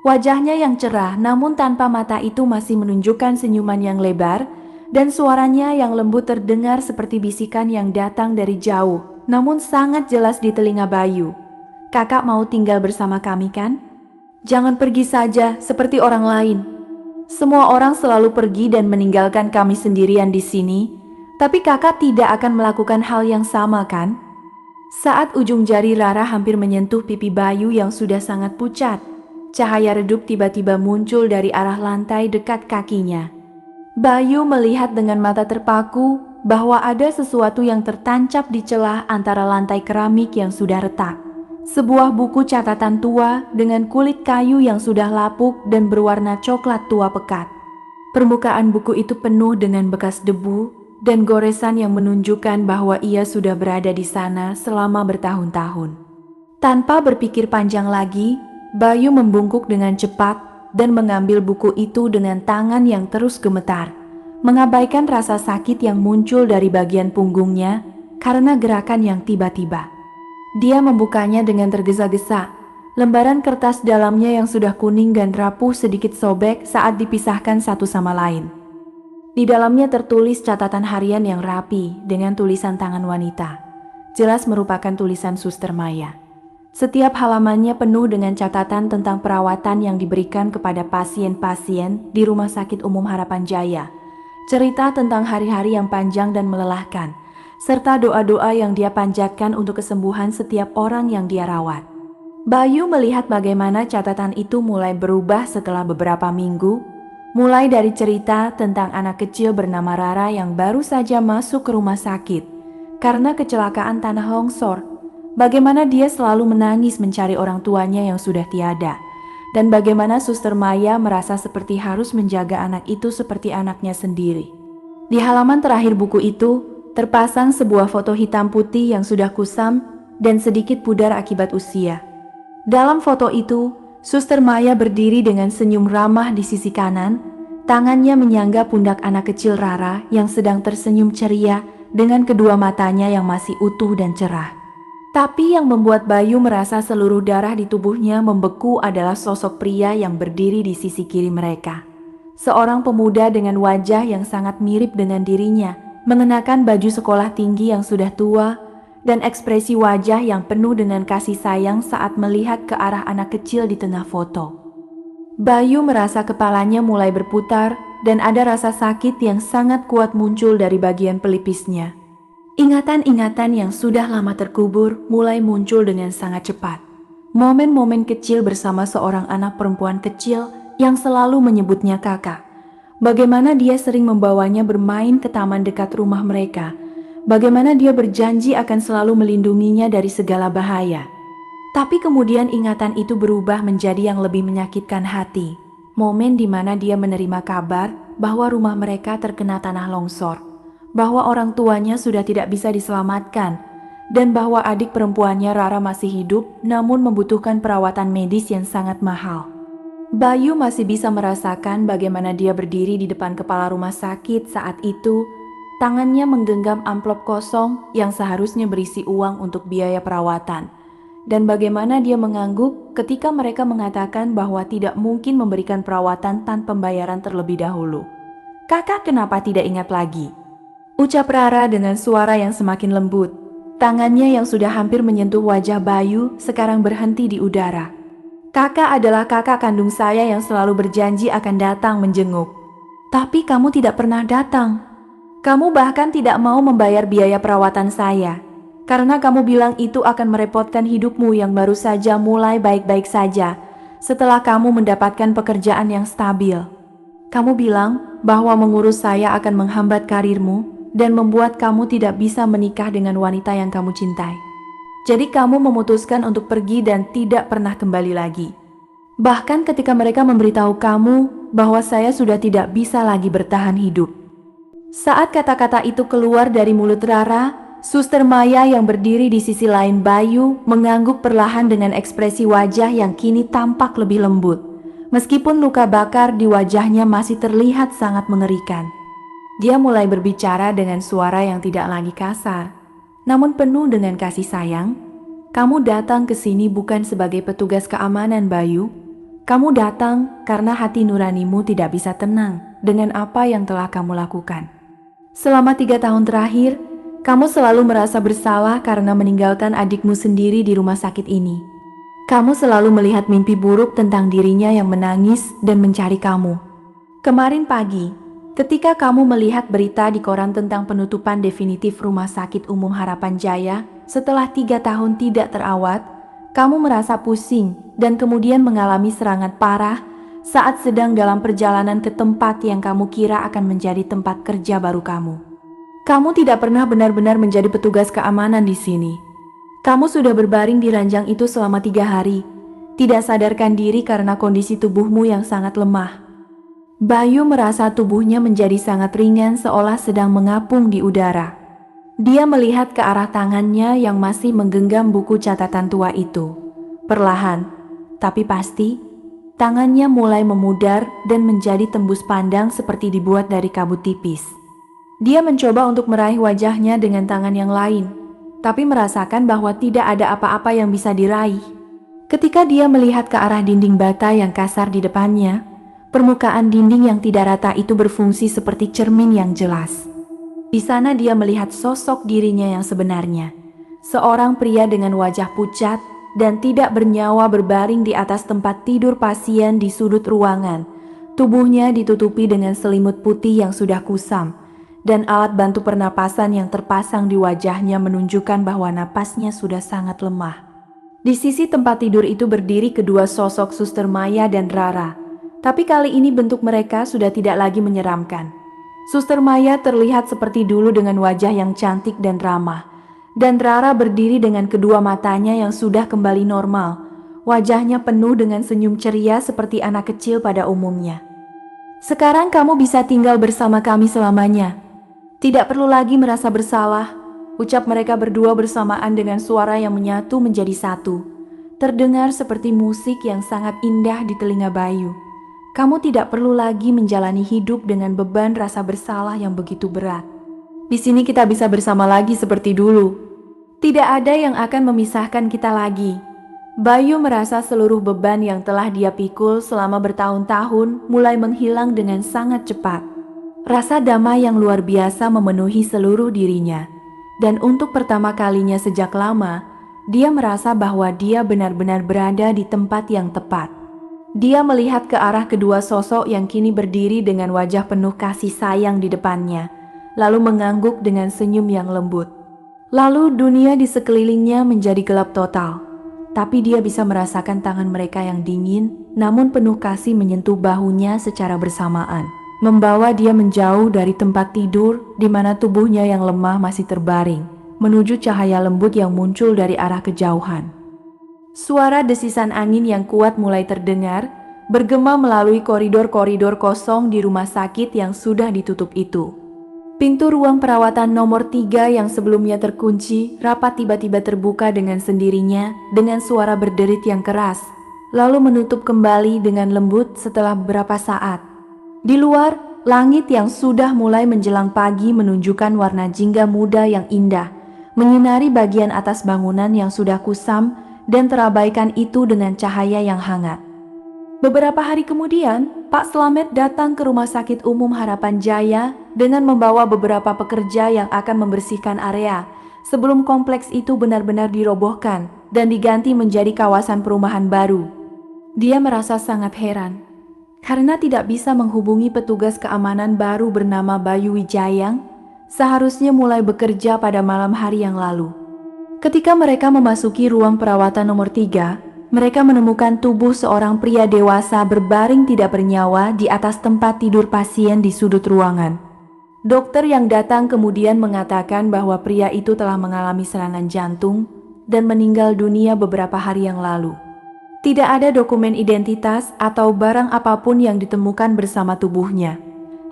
Wajahnya yang cerah namun tanpa mata itu masih menunjukkan senyuman yang lebar, dan suaranya yang lembut terdengar seperti bisikan yang datang dari jauh, namun sangat jelas di telinga Bayu. "Kakak mau tinggal bersama kami kan? Jangan pergi saja seperti orang lain. Semua orang selalu pergi dan meninggalkan kami sendirian di sini, tapi kakak tidak akan melakukan hal yang sama kan?" Saat ujung jari Rara hampir menyentuh pipi Bayu yang sudah sangat pucat, cahaya redup tiba-tiba muncul dari arah lantai dekat kakinya. Bayu melihat dengan mata terpaku bahwa ada sesuatu yang tertancap di celah antara lantai keramik yang sudah retak. Sebuah buku catatan tua dengan kulit kayu yang sudah lapuk dan berwarna coklat tua pekat. Permukaan buku itu penuh dengan bekas debu dan goresan yang menunjukkan bahwa ia sudah berada di sana selama bertahun-tahun. Tanpa berpikir panjang lagi, Bayu membungkuk dengan cepat dan mengambil buku itu dengan tangan yang terus gemetar, mengabaikan rasa sakit yang muncul dari bagian punggungnya karena gerakan yang tiba-tiba. Dia membukanya dengan tergesa-gesa. Lembaran kertas dalamnya yang sudah kuning dan rapuh sedikit sobek saat dipisahkan satu sama lain. Di dalamnya tertulis catatan harian yang rapi dengan tulisan tangan wanita. Jelas merupakan tulisan Suster Maya. Setiap halamannya penuh dengan catatan tentang perawatan yang diberikan kepada pasien-pasien di Rumah Sakit Umum Harapan Jaya. Cerita tentang hari-hari yang panjang dan melelahkan, serta doa-doa yang dia panjatkan untuk kesembuhan setiap orang yang dia rawat. Bayu melihat bagaimana catatan itu mulai berubah setelah beberapa minggu, mulai dari cerita tentang anak kecil bernama Rara yang baru saja masuk ke rumah sakit karena kecelakaan tanah longsor, bagaimana dia selalu menangis mencari orang tuanya yang sudah tiada, dan bagaimana Suster Maya merasa seperti harus menjaga anak itu seperti anaknya sendiri. Di halaman terakhir buku itu, terpasang sebuah foto hitam putih yang sudah kusam dan sedikit pudar akibat usia. Dalam foto itu, Suster Maya berdiri dengan senyum ramah di sisi kanan, tangannya menyangga pundak anak kecil Rara yang sedang tersenyum ceria dengan kedua matanya yang masih utuh dan cerah. Tapi yang membuat Bayu merasa seluruh darah di tubuhnya membeku adalah sosok pria yang berdiri di sisi kiri mereka. Seorang pemuda dengan wajah yang sangat mirip dengan dirinya, mengenakan baju sekolah tinggi yang sudah tua, dan ekspresi wajah yang penuh dengan kasih sayang saat melihat ke arah anak kecil di tengah foto. Bayu merasa kepalanya mulai berputar dan ada rasa sakit yang sangat kuat muncul dari bagian pelipisnya. Ingatan-ingatan yang sudah lama terkubur mulai muncul dengan sangat cepat. Momen-momen kecil bersama seorang anak perempuan kecil yang selalu menyebutnya kakak. Bagaimana dia sering membawanya bermain ke taman dekat rumah mereka. Bagaimana dia berjanji akan selalu melindunginya dari segala bahaya. Tapi kemudian ingatan itu berubah menjadi yang lebih menyakitkan hati. Momen di mana dia menerima kabar bahwa rumah mereka terkena tanah longsor, bahwa orang tuanya sudah tidak bisa diselamatkan, dan bahwa adik perempuannya Rara masih hidup namun membutuhkan perawatan medis yang sangat mahal. Bayu masih bisa merasakan bagaimana dia berdiri di depan kepala rumah sakit saat itu. Tangannya menggenggam amplop kosong yang seharusnya berisi uang untuk biaya perawatan. Dan bagaimana dia mengangguk ketika mereka mengatakan bahwa tidak mungkin memberikan perawatan tanpa pembayaran terlebih dahulu. "Kakak kenapa tidak ingat lagi?" ucap Rara dengan suara yang semakin lembut. Tangannya yang sudah hampir menyentuh wajah Bayu sekarang berhenti di udara. "Kakak adalah kakak kandung saya yang selalu berjanji akan datang menjenguk. Tapi kamu tidak pernah datang. Kamu bahkan tidak mau membayar biaya perawatan saya, karena kamu bilang itu akan merepotkan hidupmu yang baru saja mulai baik-baik saja setelah kamu mendapatkan pekerjaan yang stabil. Kamu bilang bahwa mengurus saya akan menghambat karirmu dan membuat kamu tidak bisa menikah dengan wanita yang kamu cintai. Jadi kamu memutuskan untuk pergi dan tidak pernah kembali lagi. Bahkan ketika mereka memberitahu kamu bahwa saya sudah tidak bisa lagi bertahan hidup." Saat kata-kata itu keluar dari mulut Rara, Suster Maya yang berdiri di sisi lain Bayu mengangguk perlahan dengan ekspresi wajah yang kini tampak lebih lembut. Meskipun luka bakar di wajahnya masih terlihat sangat mengerikan. Dia mulai berbicara dengan suara yang tidak lagi kasar, namun penuh dengan kasih sayang. "Kamu datang ke sini bukan sebagai petugas keamanan, Bayu. Kamu datang karena hati nuranimu tidak bisa tenang dengan apa yang telah kamu lakukan. Selama 3 tahun terakhir, kamu selalu merasa bersalah karena meninggalkan adikmu sendiri di rumah sakit ini. Kamu selalu melihat mimpi buruk tentang dirinya yang menangis dan mencari kamu. Kemarin pagi, ketika kamu melihat berita di koran tentang penutupan definitif Rumah Sakit Umum Harapan Jaya setelah 3 tahun tidak terawat, kamu merasa pusing dan kemudian mengalami serangan parah saat sedang dalam perjalanan ke tempat yang kamu kira akan menjadi tempat kerja baru kamu. Kamu tidak pernah benar-benar menjadi petugas keamanan di sini. Kamu sudah berbaring di ranjang itu selama 3 hari, tidak sadarkan diri karena kondisi tubuhmu yang sangat lemah." Bayu merasa tubuhnya menjadi sangat ringan seolah sedang mengapung di udara. Dia melihat ke arah tangannya yang masih menggenggam buku catatan tua itu. Perlahan, tapi pasti, tangannya mulai memudar dan menjadi tembus pandang seperti dibuat dari kabut tipis. Dia mencoba untuk meraih wajahnya dengan tangan yang lain, tapi merasakan bahwa tidak ada apa-apa yang bisa diraih. Ketika dia melihat ke arah dinding bata yang kasar di depannya, permukaan dinding yang tidak rata itu berfungsi seperti cermin yang jelas. Di sana dia melihat sosok dirinya yang sebenarnya. Seorang pria dengan wajah pucat dan tidak bernyawa berbaring di atas tempat tidur pasien di sudut ruangan. Tubuhnya ditutupi dengan selimut putih yang sudah kusam, dan alat bantu pernapasan yang terpasang di wajahnya menunjukkan bahwa napasnya sudah sangat lemah. Di sisi tempat tidur itu berdiri kedua sosok Suster Maya dan Rara, tapi kali ini bentuk mereka sudah tidak lagi menyeramkan. Suster Maya terlihat seperti dulu dengan wajah yang cantik dan ramah, dan Rara berdiri dengan kedua matanya yang sudah kembali normal. Wajahnya penuh dengan senyum ceria seperti anak kecil pada umumnya. "Sekarang kamu bisa tinggal bersama kami selamanya. Tidak perlu lagi merasa bersalah," ucap mereka berdua bersamaan dengan suara yang menyatu menjadi satu. Terdengar seperti musik yang sangat indah di telinga Bayu. "Kamu tidak perlu lagi menjalani hidup dengan beban rasa bersalah yang begitu berat. Di sini kita bisa bersama lagi seperti dulu. Tidak ada yang akan memisahkan kita lagi." Bayu merasa seluruh beban yang telah dia pikul selama bertahun-tahun mulai menghilang dengan sangat cepat. Rasa damai yang luar biasa memenuhi seluruh dirinya, dan untuk pertama kalinya sejak lama, dia merasa bahwa dia benar-benar berada di tempat yang tepat. Dia melihat ke arah kedua sosok yang kini berdiri dengan wajah penuh kasih sayang di depannya, lalu mengangguk dengan senyum yang lembut. Lalu dunia di sekelilingnya menjadi gelap total, tapi dia bisa merasakan tangan mereka yang dingin, namun penuh kasih menyentuh bahunya secara bersamaan, membawa dia menjauh dari tempat tidur di mana tubuhnya yang lemah masih terbaring, menuju cahaya lembut yang muncul dari arah kejauhan. Suara desisan angin yang kuat mulai terdengar, bergema melalui koridor-koridor kosong di rumah sakit yang sudah ditutup itu. Pintu ruang perawatan nomor 3 yang sebelumnya terkunci rapat tiba-tiba terbuka dengan sendirinya dengan suara berderit yang keras, lalu menutup kembali dengan lembut setelah beberapa saat. Di luar, langit yang sudah mulai menjelang pagi menunjukkan warna jingga muda yang indah, menyinari bagian atas bangunan yang sudah kusam dan terabaikan itu dengan cahaya yang hangat. Beberapa hari kemudian, Pak Slamet datang ke Rumah Sakit Umum Harapan Jaya dengan membawa beberapa pekerja yang akan membersihkan area sebelum kompleks itu benar-benar dirobohkan dan diganti menjadi kawasan perumahan baru. Dia merasa sangat heran karena tidak bisa menghubungi petugas keamanan baru bernama Bayu Wijayang, seharusnya mulai bekerja pada malam hari yang lalu. Ketika mereka memasuki ruang perawatan nomor 3, mereka menemukan tubuh seorang pria dewasa berbaring tidak bernyawa di atas tempat tidur pasien di sudut ruangan. Dokter yang datang kemudian mengatakan bahwa pria itu telah mengalami serangan jantung dan meninggal dunia beberapa hari yang lalu. Tidak ada dokumen identitas atau barang apapun yang ditemukan bersama tubuhnya.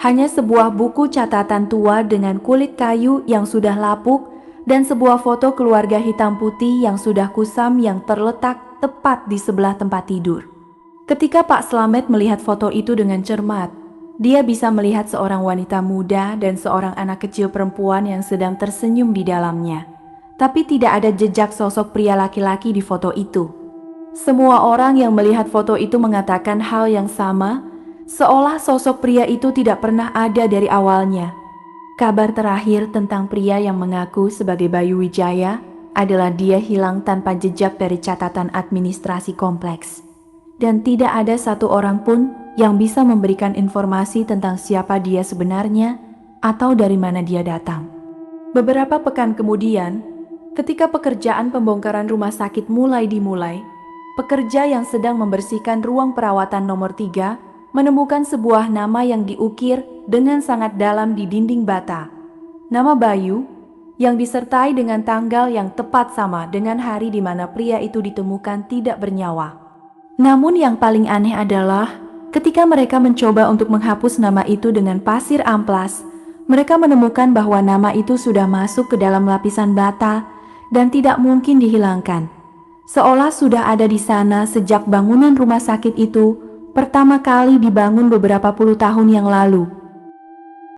Hanya sebuah buku catatan tua dengan kulit kayu yang sudah lapuk dan sebuah foto keluarga hitam putih yang sudah kusam yang terletak tepat di sebelah tempat tidur. Ketika Pak Slamet melihat foto itu dengan cermat, dia bisa melihat seorang wanita muda dan seorang anak kecil perempuan yang sedang tersenyum di dalamnya. Tapi tidak ada jejak sosok pria laki-laki di foto itu. Semua orang yang melihat foto itu mengatakan hal yang sama, seolah sosok pria itu tidak pernah ada dari awalnya. Kabar terakhir tentang pria yang mengaku sebagai Bayu Wijaya adalah dia hilang tanpa jejak dari catatan administrasi kompleks. Dan tidak ada satu orang pun yang bisa memberikan informasi tentang siapa dia sebenarnya atau dari mana dia datang. Beberapa pekan kemudian, ketika pekerjaan pembongkaran rumah sakit mulai dimulai, pekerja yang sedang membersihkan ruang perawatan nomor 3 menemukan sebuah nama yang diukir dengan sangat dalam di dinding bata. Nama Bayu yang disertai dengan tanggal yang tepat sama dengan hari di mana pria itu ditemukan tidak bernyawa. Namun yang paling aneh adalah ketika mereka mencoba untuk menghapus nama itu dengan pasir amplas, mereka menemukan bahwa nama itu sudah masuk ke dalam lapisan bata dan tidak mungkin dihilangkan. Seolah sudah ada di sana sejak bangunan rumah sakit itu pertama kali dibangun beberapa puluh tahun yang lalu.